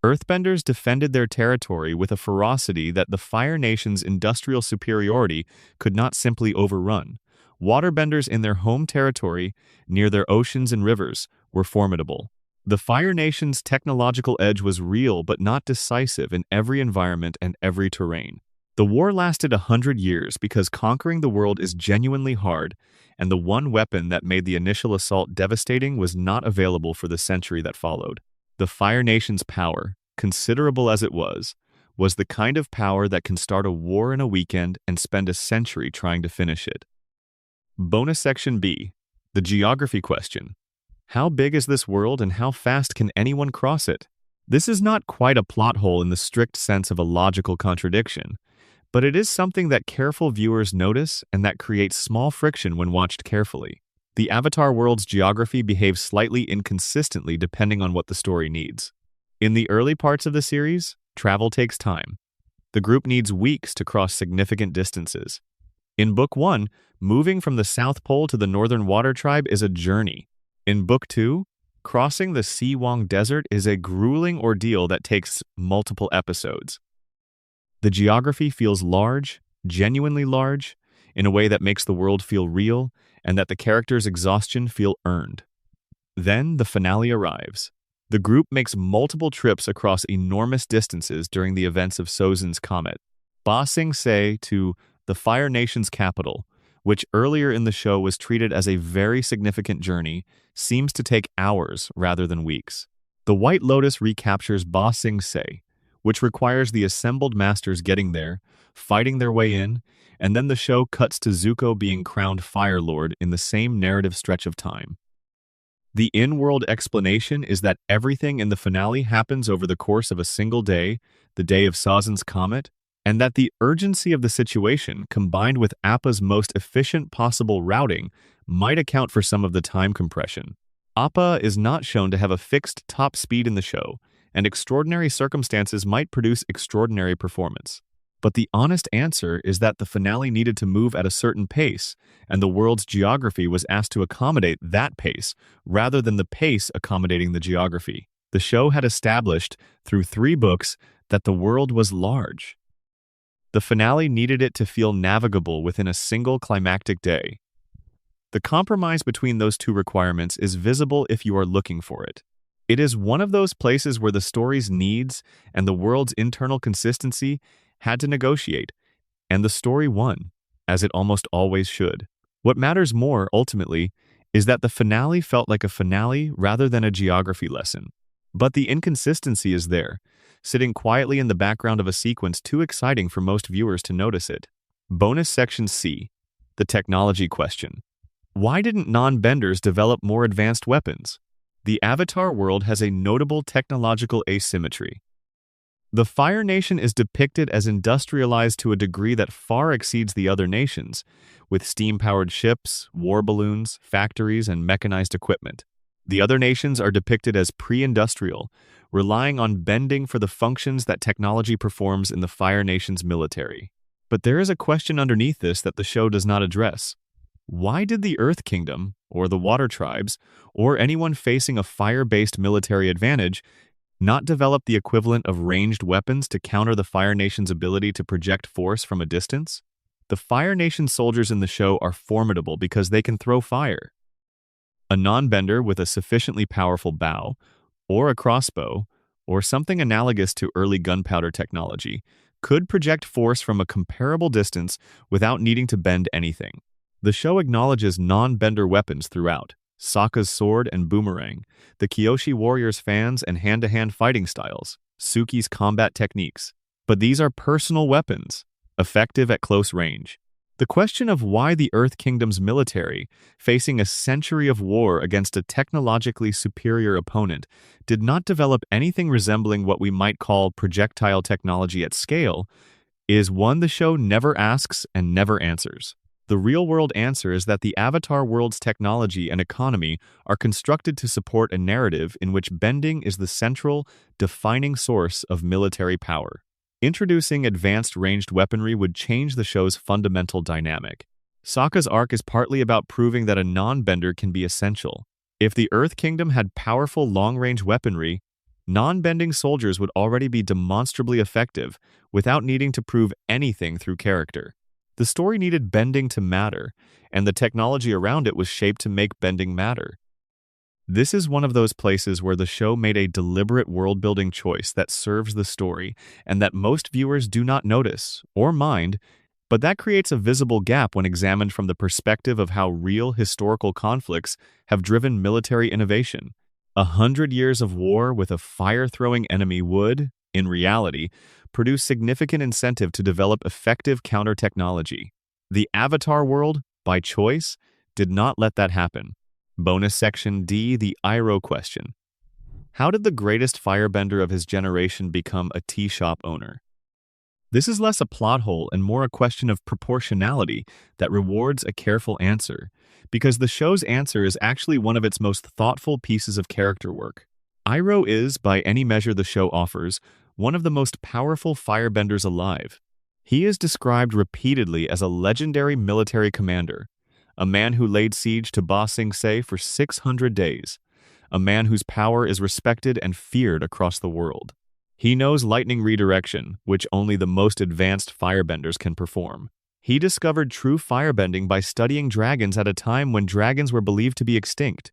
Earthbenders defended their territory with a ferocity that the Fire Nation's industrial superiority could not simply overrun. Waterbenders in their home territory, near their oceans and rivers, were formidable. The Fire Nation's technological edge was real but not decisive in every environment and every terrain. The war lasted 100 years because conquering the world is genuinely hard, and the one weapon that made the initial assault devastating was not available for the century that followed. The Fire Nation's power, considerable as it was the kind of power that can start a war in a weekend and spend a century trying to finish it. Bonus Section B. The Geography Question. How big is this world and how fast can anyone cross it? This is not quite a plot hole in the strict sense of a logical contradiction, but it is something that careful viewers notice and that creates small friction when watched carefully. The Avatar world's geography behaves slightly inconsistently depending on what the story needs. In the early parts of the series, travel takes time. The group needs weeks to cross significant distances. In Book 1, moving from the South Pole to the Northern Water Tribe is a journey. In Book 2, crossing the Siwang Desert is a grueling ordeal that takes multiple episodes. The geography feels large, genuinely large, in a way that makes the world feel real and that the characters' exhaustion feel earned. Then the finale arrives. The group makes multiple trips across enormous distances during the events of Sozin's comet. Ba Sing Se to the Fire Nation's capital, which earlier in the show was treated as a very significant journey, seems to take hours rather than weeks. The White Lotus recaptures Ba Sing Se, which requires the assembled masters getting there, fighting their way in, and then the show cuts to Zuko being crowned Fire Lord in the same narrative stretch of time. The in-world explanation is that everything in the finale happens over the course of a single day, the day of Sozin's comet, and that the urgency of the situation, combined with Appa's most efficient possible routing, might account for some of the time compression. Appa is not shown to have a fixed top speed in the show, and extraordinary circumstances might produce extraordinary performance. But the honest answer is that the finale needed to move at a certain pace, and the world's geography was asked to accommodate that pace, rather than the pace accommodating the geography. The show had established, through 3 books, that the world was large. The finale needed it to feel navigable within a single climactic day. The compromise between those 2 requirements is visible if you are looking for it. It is one of those places where the story's needs and the world's internal consistency had to negotiate, and the story won, as it almost always should. What matters more, ultimately, is that the finale felt like a finale rather than a geography lesson. But the inconsistency is there, sitting quietly in the background of a sequence too exciting for most viewers to notice it. Bonus Section C. The technology question. Why didn't non-benders develop more advanced weapons? The Avatar world has a notable technological asymmetry. The Fire Nation is depicted as industrialized to a degree that far exceeds the other nations, with steam-powered ships, war balloons, factories, and mechanized equipment. The other nations are depicted as pre-industrial, relying on bending for the functions that technology performs in the Fire Nation's military. But there is a question underneath this that the show does not address. Why did the Earth Kingdom, or the Water Tribes, or anyone facing a fire-based military advantage not develop the equivalent of ranged weapons to counter the Fire Nation's ability to project force from a distance? The Fire Nation soldiers in the show are formidable because they can throw fire. A non-bender with a sufficiently powerful bow, or a crossbow, or something analogous to early gunpowder technology, could project force from a comparable distance without needing to bend anything. The show acknowledges non-bender weapons throughout: Sokka's sword and boomerang, the Kyoshi warriors' fans and hand-to-hand fighting styles, Suki's combat techniques. But these are personal weapons, effective at close range. The question of why the Earth Kingdom's military, facing a century of war against a technologically superior opponent, did not develop anything resembling what we might call projectile technology at scale, is one the show never asks and never answers. The real-world answer is that the Avatar world's technology and economy are constructed to support a narrative in which bending is the central, defining source of military power. Introducing advanced ranged weaponry would change the show's fundamental dynamic. Sokka's arc is partly about proving that a non-bender can be essential. If the Earth Kingdom had powerful long-range weaponry, non-bending soldiers would already be demonstrably effective without needing to prove anything through character. The story needed bending to matter, and the technology around it was shaped to make bending matter. This is one of those places where the show made a deliberate world-building choice that serves the story and that most viewers do not notice or mind, but that creates a visible gap when examined from the perspective of how real historical conflicts have driven military innovation. 100 years of war with a fire-throwing enemy would, in reality, produce significant incentive to develop effective counter-technology. The Avatar world, by choice, did not let that happen. Bonus Section D. The Iroh question. How did the greatest firebender of his generation become a tea shop owner? This is less a plot hole and more a question of proportionality that rewards a careful answer, because the show's answer is actually one of its most thoughtful pieces of character work. Iroh is, by any measure the show offers, one of the most powerful firebenders alive. He is described repeatedly as a legendary military commander, a man who laid siege to Ba Sing Se for 600 days, a man whose power is respected and feared across the world. He knows lightning redirection, which only the most advanced firebenders can perform. He discovered true firebending by studying dragons at a time when dragons were believed to be extinct.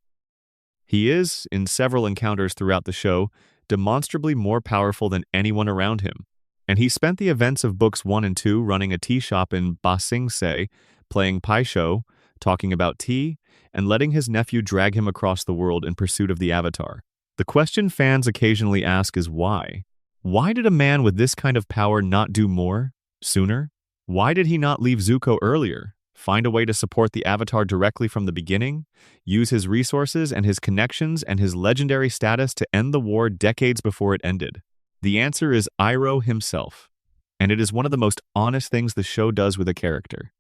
He is, in several encounters throughout the show, demonstrably more powerful than anyone around him, and he spent the events of books 1 and 2 running a tea shop in Ba Sing Se, playing pai sho, talking about tea, and letting his nephew drag him across the world in pursuit of the Avatar. The question fans occasionally ask is why? Why did a man with this kind of power not do more, sooner? Why did he not leave Zuko earlier? Find a way to support the Avatar directly from the beginning? Use his resources and his connections and his legendary status to end the war decades before it ended? The answer is Iroh himself, and it is one of the most honest things the show does with a character.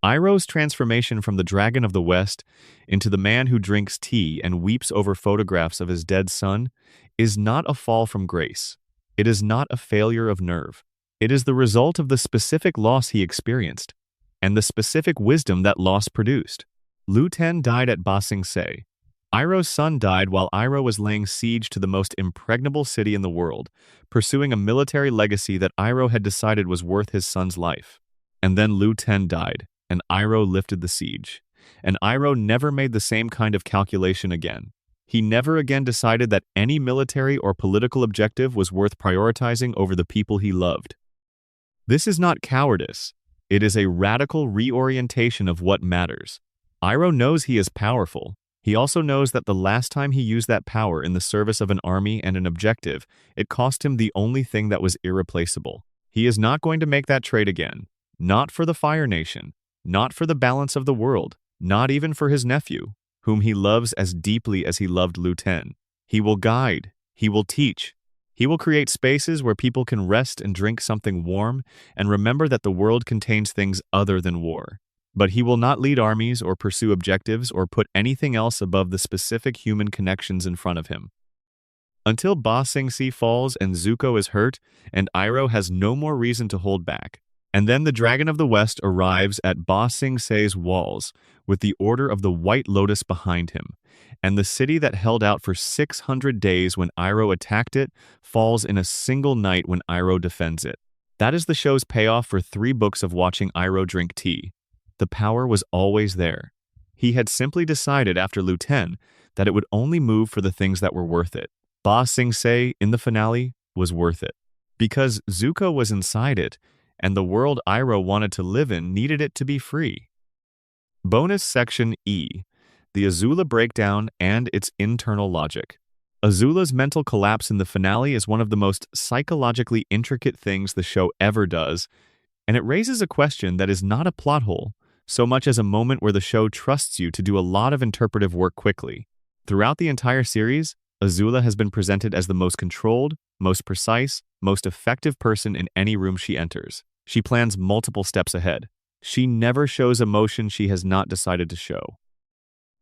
Iroh's transformation from the Dragon of the West into the man who drinks tea and weeps over photographs of his dead son is not a fall from grace. It is not a failure of nerve. It is the result of the specific loss he experienced, and the specific wisdom that loss produced. Lu Ten died at Ba Sing Se. Iroh's son died while Iroh was laying siege to the most impregnable city in the world, pursuing a military legacy that Iroh had decided was worth his son's life. And then Lu Ten died, and Iroh lifted the siege. And Iroh never made the same kind of calculation again. He never again decided that any military or political objective was worth prioritizing over the people he loved. This is not cowardice. It is a radical reorientation of what matters. Iroh knows he is powerful. He also knows that the last time he used that power in the service of an army and an objective, it cost him the only thing that was irreplaceable. He is not going to make that trade again. Not for the Fire Nation. Not for the balance of the world. Not even for his nephew, whom he loves as deeply as he loved Lu Ten. He will guide. He will teach. He will create spaces where people can rest and drink something warm and remember that the world contains things other than war. But he will not lead armies or pursue objectives or put anything else above the specific human connections in front of him. Until Ba Sing Se falls and Zuko is hurt and Iroh has no more reason to hold back. And then the Dragon of the West arrives at Ba Sing Se's walls with the Order of the White Lotus behind him, and the city that held out for 600 days when Iroh attacked it falls in a single night when Iroh defends it. That is the show's payoff for 3 books of watching Iroh drink tea. The power was always there. He had simply decided after Lu Ten that it would only move for the things that were worth it. Ba Sing Se, in the finale, was worth it. Because Zuko was inside it, and the world Iroh wanted to live in needed it to be free. Bonus Section E. The Azula Breakdown and its Internal Logic. Azula's mental collapse in the finale is one of the most psychologically intricate things the show ever does, and it raises a question that is not a plot hole, so much as a moment where the show trusts you to do a lot of interpretive work quickly. Throughout the entire series, Azula has been presented as the most controlled, most precise, most effective person in any room she enters. She plans multiple steps ahead. She never shows emotion she has not decided to show.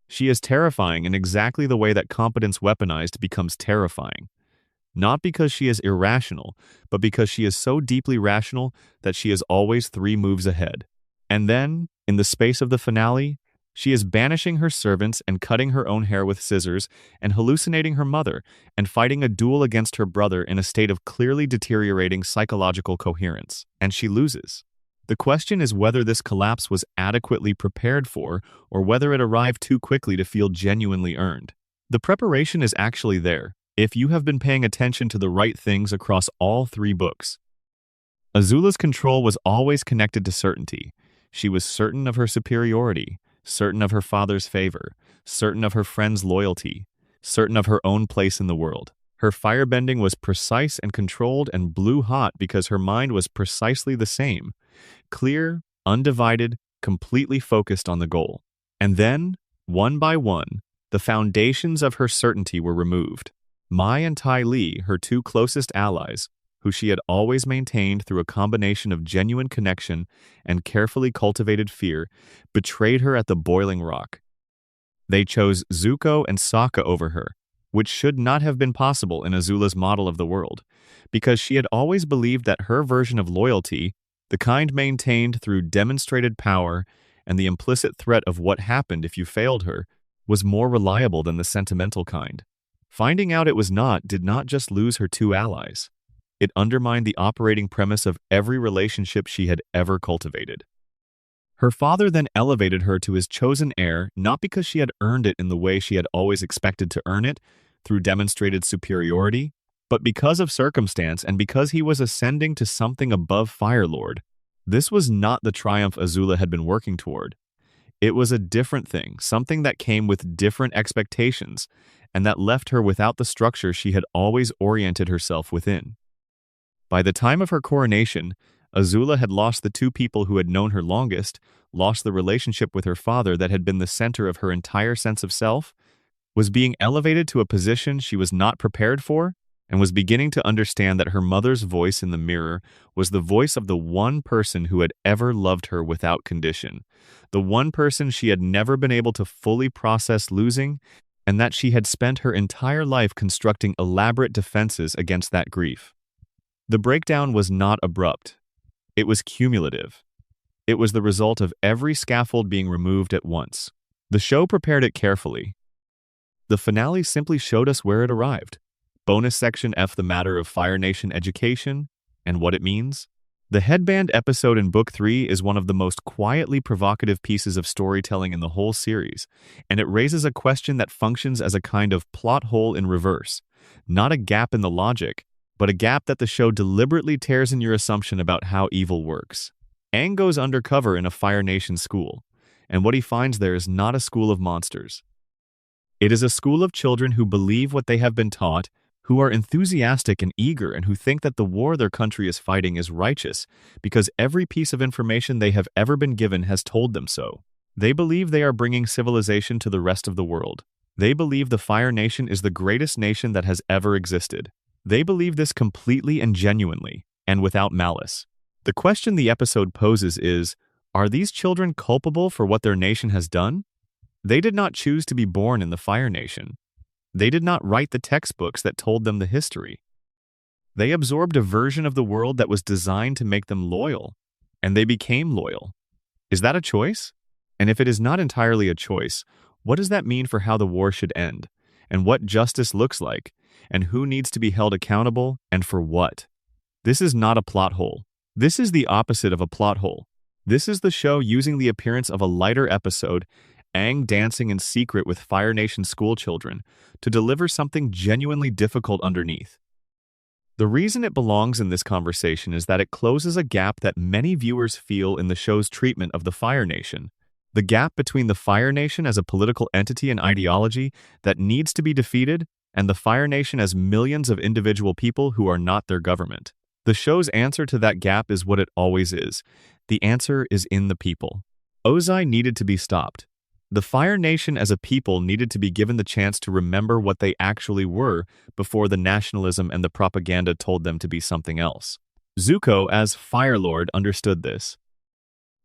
She is terrifying in exactly the way that competence weaponized becomes terrifying. Not because she is irrational, but because she is so deeply rational that she is always 3 moves ahead. And then, in the space of the finale, she is banishing her servants and cutting her own hair with scissors and hallucinating her mother and fighting a duel against her brother in a state of clearly deteriorating psychological coherence. And she loses. The question is whether this collapse was adequately prepared for or whether it arrived too quickly to feel genuinely earned. The preparation is actually there, if you have been paying attention to the right things across all 3 books. Azula's control was always connected to certainty. She was certain of her superiority, certain of her father's favor, certain of her friend's loyalty, certain of her own place in the world. Her firebending was precise and controlled and blew hot because her mind was precisely the same. Clear, undivided, completely focused on the goal. And then, one by one, the foundations of her certainty were removed. Mai and Ty Lee, her 2 closest allies, who she had always maintained through a combination of genuine connection and carefully cultivated fear, betrayed her at the Boiling Rock. They chose Zuko and Sokka over her, which should not have been possible in Azula's model of the world, because she had always believed that her version of loyalty, the kind maintained through demonstrated power and the implicit threat of what happened if you failed her, was more reliable than the sentimental kind. Finding out it was not did not just lose her 2 allies. It undermined the operating premise of every relationship she had ever cultivated. Her father then elevated her to his chosen heir not because she had earned it in the way she had always expected to earn it, through demonstrated superiority, but because of circumstance and because he was ascending to something above Fire Lord. This was not the triumph Azula had been working toward. It was a different thing, something that came with different expectations, and that left her without the structure she had always oriented herself within. By the time of her coronation, Azula had lost the 2 people who had known her longest, lost the relationship with her father that had been the center of her entire sense of self, was being elevated to a position she was not prepared for, and was beginning to understand that her mother's voice in the mirror was the voice of the one person who had ever loved her without condition, the one person she had never been able to fully process losing, and that she had spent her entire life constructing elaborate defenses against that grief. The breakdown was not abrupt. It was cumulative. It was the result of every scaffold being removed at once. The show prepared it carefully. The finale simply showed us where it arrived. Bonus section F, the matter of Fire Nation education and what it means. The headband episode in Book 3 is one of the most quietly provocative pieces of storytelling in the whole series, and it raises a question that functions as a kind of plot hole in reverse. Not a gap in the logic, but a gap that the show deliberately tears in your assumption about how evil works. Aang goes undercover in a Fire Nation school, and what he finds there is not a school of monsters. It is a school of children who believe what they have been taught, who are enthusiastic and eager, and who think that the war their country is fighting is righteous because every piece of information they have ever been given has told them so. They believe they are bringing civilization to the rest of the world. They believe the Fire Nation is the greatest nation that has ever existed. They believe this completely and genuinely, and without malice. The question the episode poses is, are these children culpable for what their nation has done? They did not choose to be born in the Fire Nation. They did not write the textbooks that told them the history. They absorbed a version of the world that was designed to make them loyal, and they became loyal. Is that a choice? And if it is not entirely a choice, what does that mean for how the war should end, and what justice looks like, and who needs to be held accountable, and for what? This is not a plot hole. This is the opposite of a plot hole. This is the show using the appearance of a lighter episode, Aang dancing in secret with Fire Nation schoolchildren, to deliver something genuinely difficult underneath. The reason it belongs in this conversation is that it closes a gap that many viewers feel in the show's treatment of the Fire Nation. The gap between the Fire Nation as a political entity and ideology that needs to be defeated, and the Fire Nation as millions of individual people who are not their government. The show's answer to that gap is what it always is. The answer is in the people. Ozai needed to be stopped. The Fire Nation as a people needed to be given the chance to remember what they actually were before the nationalism and the propaganda told them to be something else. Zuko, as Fire Lord, understood this.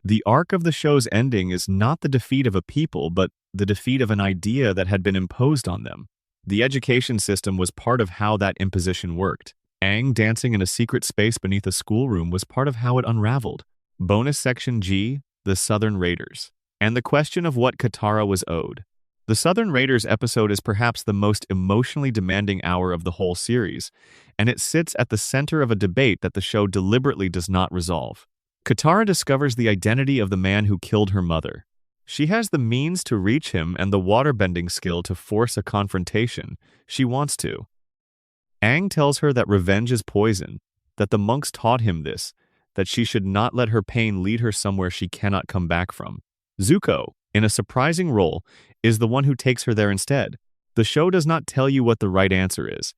The arc of the show's ending is not the defeat of a people, but the defeat of an idea that had been imposed on them. The education system was part of how that imposition worked. Aang dancing in a secret space beneath a schoolroom was part of how it unraveled. Bonus section G, the Southern Raiders. And the question of what Katara was owed. The Southern Raiders episode is perhaps the most emotionally demanding hour of the whole series, and it sits at the center of a debate that the show deliberately does not resolve. Katara discovers the identity of the man who killed her mother. She has the means to reach him and the waterbending skill to force a confrontation. She wants to. Aang tells her that revenge is poison, that the monks taught him this, that she should not let her pain lead her somewhere she cannot come back from. Zuko, in a surprising role, is the one who takes her there instead. The show does not tell you what the right answer is.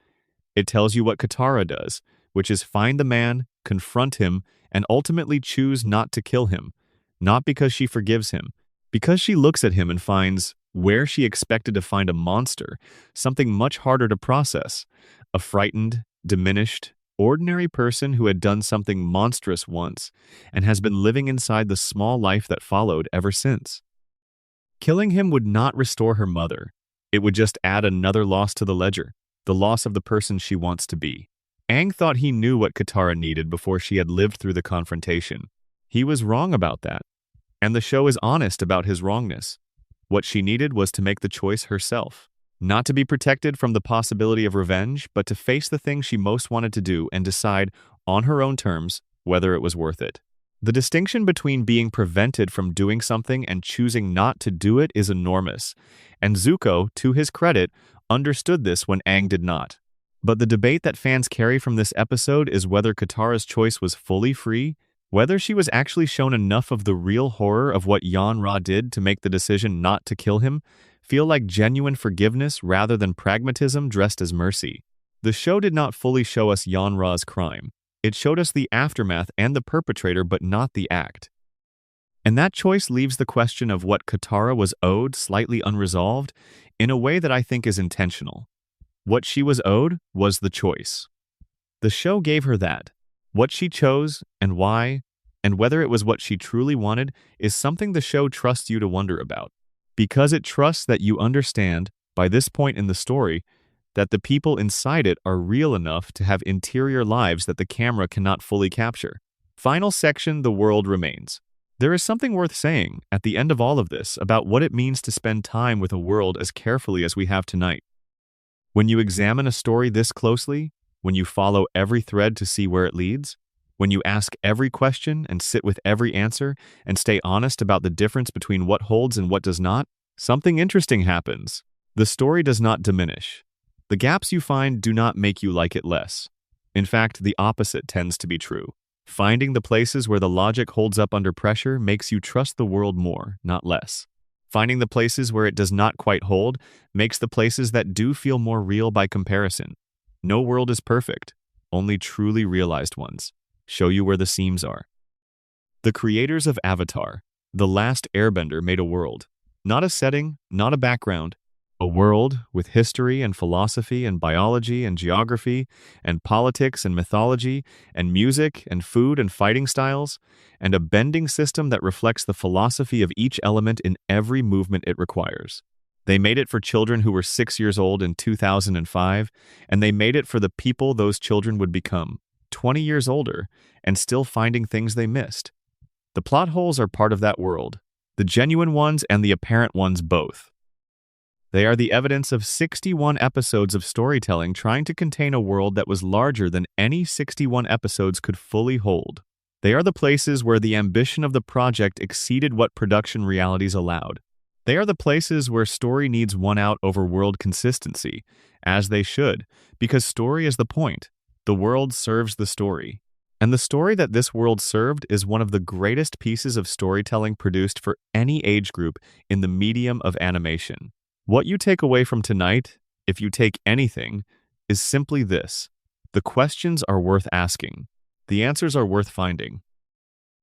It tells you what Katara does, which is find the man, confront him, and ultimately choose not to kill him. Not because she forgives him, because she looks at him and finds, where she expected to find a monster, something much harder to process. A frightened, diminished, ordinary person who had done something monstrous once and has been living inside the small life that followed ever since. Killing him would not restore her mother. It would just add another loss to the ledger, the loss of the person she wants to be. Aang thought he knew what Katara needed before she had lived through the confrontation. He was wrong about that, and the show is honest about his wrongness. What she needed was to make the choice herself. Not to be protected from the possibility of revenge, but to face the thing she most wanted to do and decide, on her own terms, whether it was worth it. The distinction between being prevented from doing something and choosing not to do it is enormous, and Zuko, to his credit, understood this when Aang did not. But the debate that fans carry from this episode is whether Katara's choice was fully free, whether she was actually shown enough of the real horror of what Yan-Ra did to make the decision not to kill him feel like genuine forgiveness rather than pragmatism dressed as mercy. The show did not fully show us Yan-Ra's crime. It showed us the aftermath and the perpetrator, but not the act. And that choice leaves the question of what Katara was owed slightly unresolved in a way that I think is intentional. What she was owed was the choice. The show gave her that. What she chose, and why, and whether it was what she truly wanted, is something the show trusts you to wonder about. Because it trusts that you understand, by this point in the story, that the people inside it are real enough to have interior lives that the camera cannot fully capture. Final section, the world remains. There is something worth saying at the end of all of this about what it means to spend time with a world as carefully as we have tonight. When you examine a story this closely, when you follow every thread to see where it leads, when you ask every question and sit with every answer and stay honest about the difference between what holds and what does not, something interesting happens. The story does not diminish. The gaps you find do not make you like it less. In fact, the opposite tends to be true. Finding the places where the logic holds up under pressure makes you trust the world more, not less. Finding the places where it does not quite hold makes the places that do feel more real by comparison. No world is perfect, only truly realized ones. Show you where the seams are. The creators of Avatar, The Last Airbender, made a world. Not a setting, not a background. A world with history and philosophy and biology and geography and politics and mythology and music and food and fighting styles, and a bending system that reflects the philosophy of each element in every movement it requires. They made it for children who were 6 years old in 2005, and they made it for the people those children would become, 20 years older, and still finding things they missed. The plot holes are part of that world, the genuine ones and the apparent ones both. They are the evidence of 61 episodes of storytelling trying to contain a world that was larger than any 61 episodes could fully hold. They are the places where the ambition of the project exceeded what production realities allowed. They are the places where story needs won out over world consistency, as they should, because story is the point. The world serves the story. And the story that this world served is one of the greatest pieces of storytelling produced for any age group in the medium of animation. What you take away from tonight, if you take anything, is simply this: the questions are worth asking, the answers are worth finding.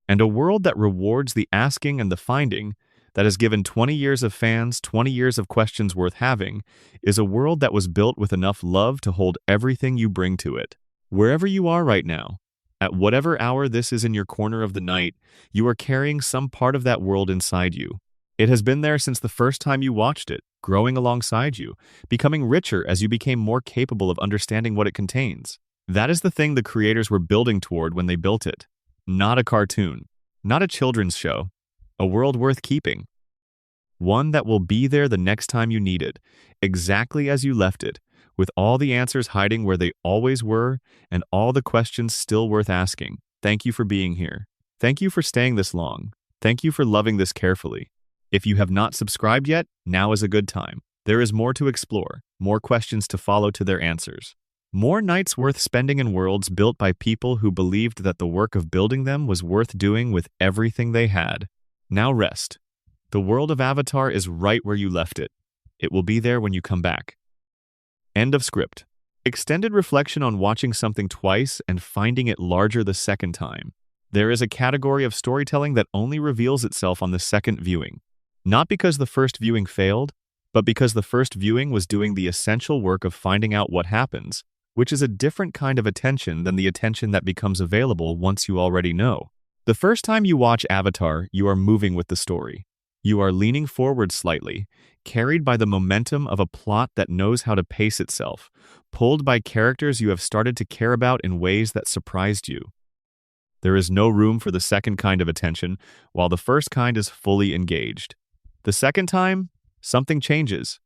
And a world that rewards the asking and the finding, that has given 20 years of fans 20 years of questions worth having, is a world that was built with enough love to hold everything you bring to it. Wherever you are right now, at whatever hour this is in your corner of the night, you are carrying some part of that world inside you. It has been there since the first time you watched it, growing alongside you, becoming richer as you became more capable of understanding what it contains. That is the thing the creators were building toward when they built it. Not a cartoon, not a children's show, a world worth keeping. One that will be there the next time you need it, exactly as you left it, with all the answers hiding where they always were and all the questions still worth asking. Thank you for being here. Thank you for staying this long. Thank you for loving this carefully. If you have not subscribed yet, now is a good time. There is more to explore, more questions to follow to their answers. More nights worth spending in worlds built by people who believed that the work of building them was worth doing with everything they had. Now rest. The world of Avatar is right where you left it. It will be there when you come back. End of script. Extended reflection on watching something twice and finding it larger the second time. There is a category of storytelling that only reveals itself on the second viewing. Not because the first viewing failed, but because the first viewing was doing the essential work of finding out what happens, which is a different kind of attention than the attention that becomes available once you already know. The first time you watch Avatar, you are moving with the story. You are leaning forward slightly, carried by the momentum of a plot that knows how to pace itself, pulled by characters you have started to care about in ways that surprised you. There is no room for the second kind of attention, while the first kind is fully engaged. The second time, something changes.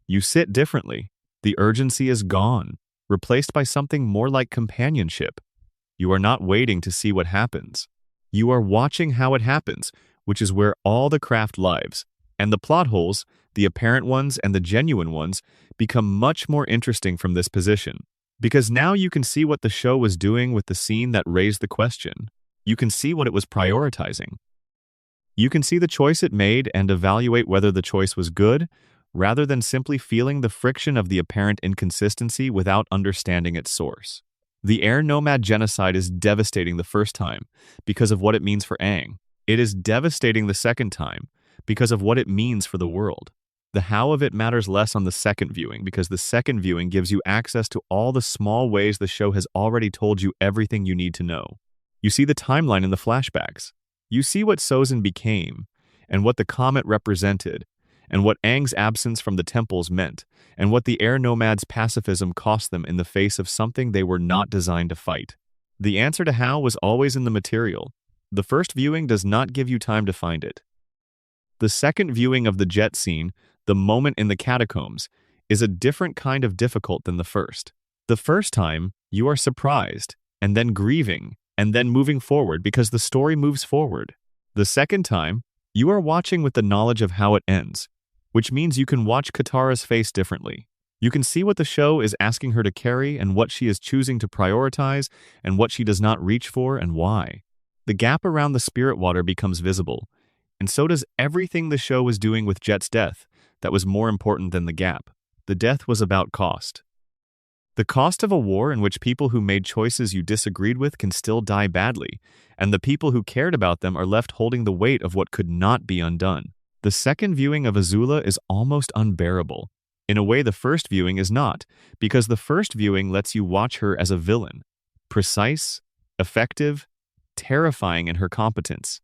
You sit differently. The urgency is gone, replaced by something more like companionship. You are not waiting to see what happens. You are watching how it happens, which is where all the craft lives. And the plot holes, the apparent ones and the genuine ones, become much more interesting from this position. Because now you can see what the show was doing with the scene that raised the question. You can see what it was prioritizing. You can see the choice it made and evaluate whether the choice was good, rather than simply feeling the friction of the apparent inconsistency without understanding its source. The air nomad genocide is devastating the first time because of what it means for Aang. It is devastating the second time because of what it means for the world. The how of it matters less on the second viewing because the second viewing gives you access to all the small ways the show has already told you everything you need to know. You see the timeline in the flashbacks. You see what Sozin became, and what the comet represented, and what Aang's absence from the temples meant, and what the air nomads' pacifism cost them in the face of something they were not designed to fight. The answer to how was always in the material. The first viewing does not give you time to find it. The second viewing of the jet scene, the moment in the catacombs, is a different kind of difficult than the first. The first time, you are surprised, and then grieving, and then moving forward because the story moves forward. The second time, you are watching with the knowledge of how it ends, which means you can watch Katara's face differently. You can see what the show is asking her to carry and what she is choosing to prioritize and what she does not reach for and why. The gap around the spirit water becomes visible, and so does everything the show was doing with Jet's death that was more important than the gap. The death was about cost. The cost of a war in which people who made choices you disagreed with can still die badly, and the people who cared about them are left holding the weight of what could not be undone. The second viewing of Azula is almost unbearable. In a way, the first viewing is not, because the first viewing lets you watch her as a villain. Precise, effective, terrifying in her competence.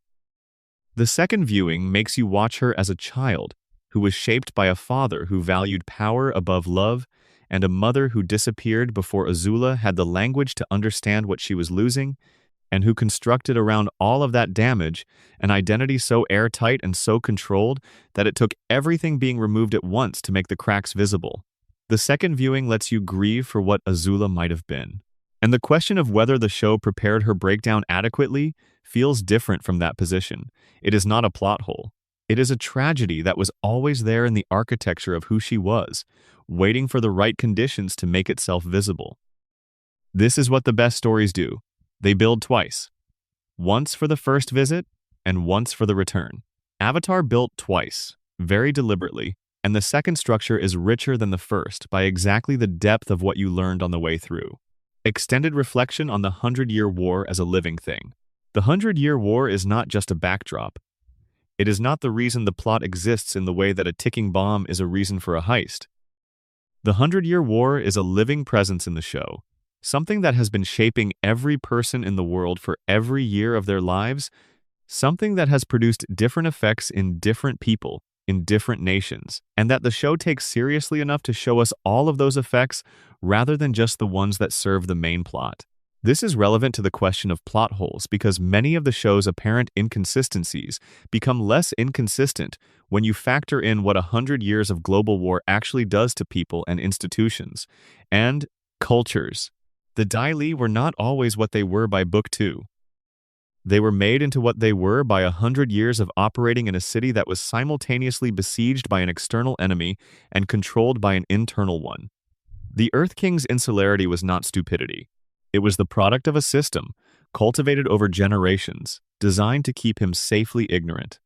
The second viewing makes you watch her as a child who was shaped by a father who valued power above love and a mother who disappeared before Azula had the language to understand what she was losing, and who constructed around all of that damage an identity so airtight and so controlled that it took everything being removed at once to make the cracks visible. The second viewing lets you grieve for what Azula might have been. And the question of whether the show prepared her breakdown adequately feels different from that position. It is not a plot hole. It is a tragedy that was always there in the architecture of who she was, waiting for the right conditions to make itself visible. This is what the best stories do. They build twice. Once for the first visit, and once for the return. Avatar built twice, very deliberately, and the second structure is richer than the first by exactly the depth of what you learned on the way through. Extended reflection on the 100-Year War as a living thing. The 100-Year War is not just a backdrop. It is not the reason the plot exists in the way that a ticking bomb is a reason for a heist. The 100-Year War is a living presence in the show, something that has been shaping every person in the world for every year of their lives, something that has produced different effects in different people, in different nations, and that the show takes seriously enough to show us all of those effects rather than just the ones that serve the main plot. This is relevant to the question of plot holes because many of the show's apparent inconsistencies become less inconsistent when you factor in what 100 years of global war actually does to people and institutions and cultures. The Dai Li were not always what they were by Book 2. They were made into what they were by 100 years of operating in a city that was simultaneously besieged by an external enemy and controlled by an internal one. The Earth King's insularity was not stupidity. It was the product of a system, cultivated over generations, designed to keep him safely ignorant.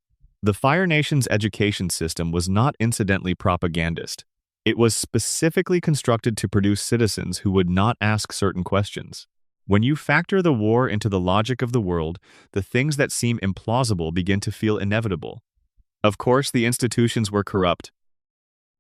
The Fire Nation's education system was not incidentally propagandist. It was specifically constructed to produce citizens who would not ask certain questions. When you factor the war into the logic of the world, the things that seem implausible begin to feel inevitable. Of course, the institutions were corrupt.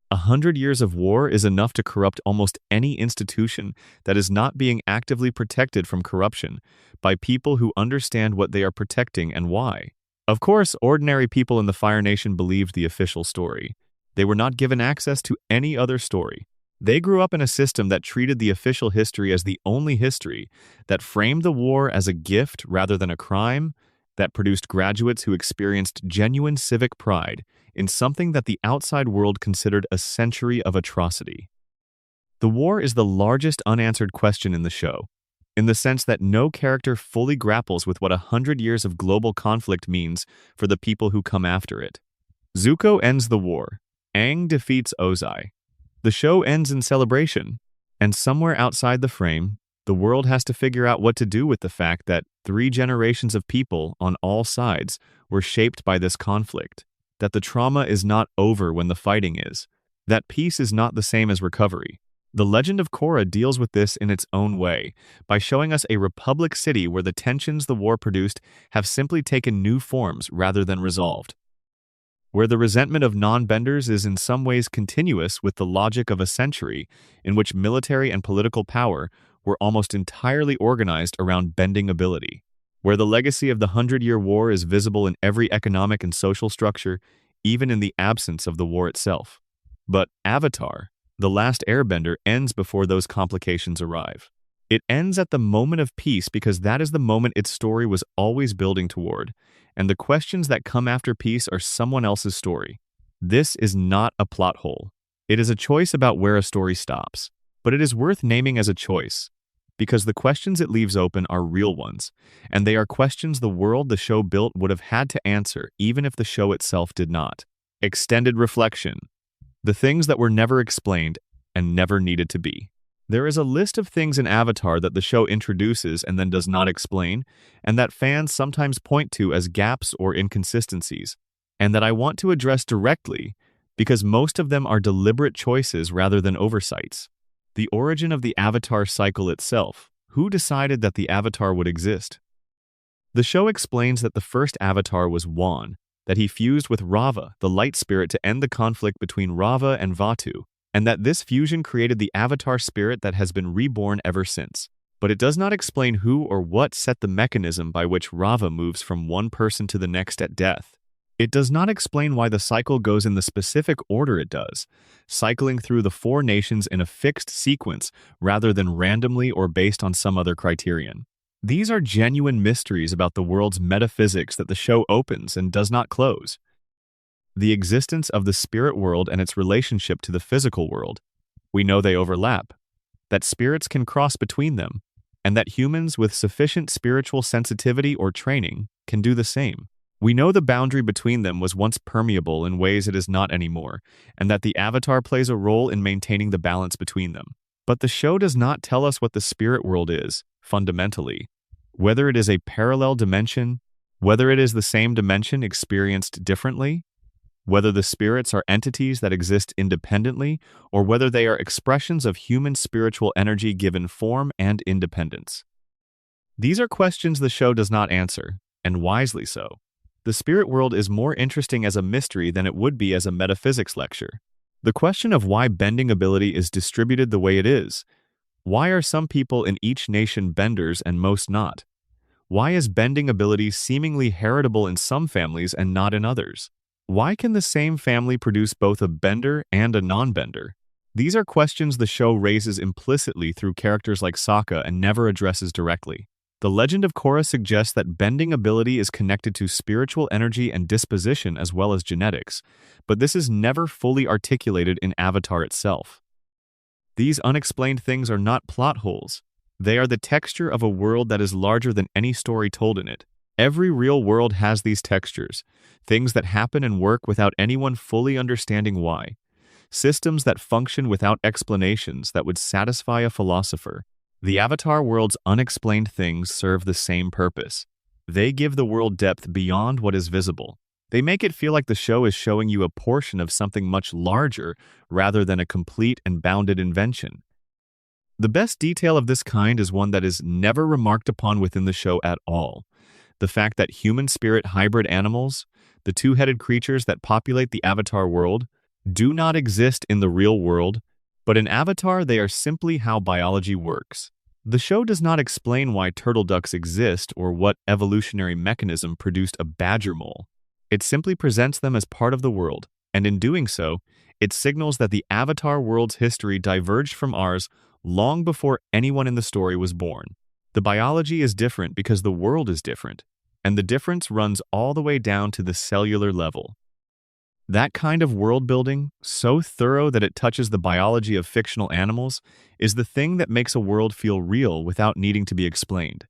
100 years of war is enough to corrupt almost any institution that is not being actively protected from corruption by people who understand what they are protecting and why. Of course, ordinary people in the Fire Nation believed the official story. They were not given access to any other story. They grew up in a system that treated the official history as the only history, that framed the war as a gift rather than a crime, that produced graduates who experienced genuine civic pride in something that the outside world considered a century of atrocity. The war is the largest unanswered question in the show, in the sense that no character fully grapples with what 100 years of global conflict means for the people who come after it. Zuko ends the war. Aang defeats Ozai. The show ends in celebration, and somewhere outside the frame, the world has to figure out what to do with the fact that 3 generations of people on all sides were shaped by this conflict, that the trauma is not over when the fighting is, that peace is not the same as recovery. The Legend of Korra deals with this in its own way, by showing us a republic city where the tensions the war produced have simply taken new forms rather than resolved, where the resentment of non-benders is in some ways continuous with the logic of a century in which military and political power were almost entirely organized around bending ability, where the legacy of the 100-Year War is visible in every economic and social structure, even in the absence of the war itself. But Avatar, The Last Airbender, ends before those complications arrive. It ends at the moment of peace because that is the moment its story was always building toward, and the questions that come after peace are someone else's story. This is not a plot hole. It is a choice about where a story stops, but it is worth naming as a choice because the questions it leaves open are real ones, and they are questions the world the show built would have had to answer even if the show itself did not. Extended reflection. The things that were never explained and never needed to be. There is a list of things in Avatar that the show introduces and then does not explain, and that fans sometimes point to as gaps or inconsistencies, and that I want to address directly because most of them are deliberate choices rather than oversights. The origin of the Avatar cycle itself. Who decided that the Avatar would exist? The show explains that the first Avatar was Wan, that he fused with Rava, the light spirit, to end the conflict between Rava and Vatu, and that this fusion created the Avatar spirit that has been reborn ever since. But it does not explain who or what set the mechanism by which Rava moves from one person to the next at death. It does not explain why the cycle goes in the specific order it does, cycling through the four nations in a fixed sequence rather than randomly or based on some other criterion. These are genuine mysteries about the world's metaphysics that the show opens and does not close. The existence of the spirit world and its relationship to the physical world. We know they overlap, that spirits can cross between them, and that humans with sufficient spiritual sensitivity or training can do the same. We know the boundary between them was once permeable in ways it is not anymore, and that the Avatar plays a role in maintaining the balance between them. But the show does not tell us what the spirit world is, fundamentally. Whether it is a parallel dimension, whether it is the same dimension experienced differently, whether the spirits are entities that exist independently, or whether they are expressions of human spiritual energy given form and independence. These are questions the show does not answer, and wisely so. The spirit world is more interesting as a mystery than it would be as a metaphysics lecture. The question of why bending ability is distributed the way it is. Why are some people in each nation benders and most not? Why is bending ability seemingly heritable in some families and not in others? Why can the same family produce both a bender and a non-bender? These are questions the show raises implicitly through characters like Sokka and never addresses directly. The legend of Korra suggests that bending ability is connected to spiritual energy and disposition as well as genetics, but this is never fully articulated in Avatar itself. These unexplained things are not plot holes. They are the texture of a world that is larger than any story told in it. Every real world has these textures, things that happen and work without anyone fully understanding why, systems that function without explanations that would satisfy a philosopher. The Avatar world's unexplained things serve the same purpose. They give the world depth beyond what is visible. They make it feel like the show is showing you a portion of something much larger rather than a complete and bounded invention. The best detail of this kind is one that is never remarked upon within the show at all. The fact that human spirit hybrid animals, the two-headed creatures that populate the Avatar world, do not exist in the real world, but in Avatar they are simply how biology works. The show does not explain why turtle ducks exist or what evolutionary mechanism produced a badger mole. It simply presents them as part of the world, and in doing so, it signals that the Avatar world's history diverged from ours long before anyone in the story was born. The biology is different because the world is different, and the difference runs all the way down to the cellular level. That kind of world building, so thorough that it touches the biology of fictional animals, is the thing that makes a world feel real without needing to be explained.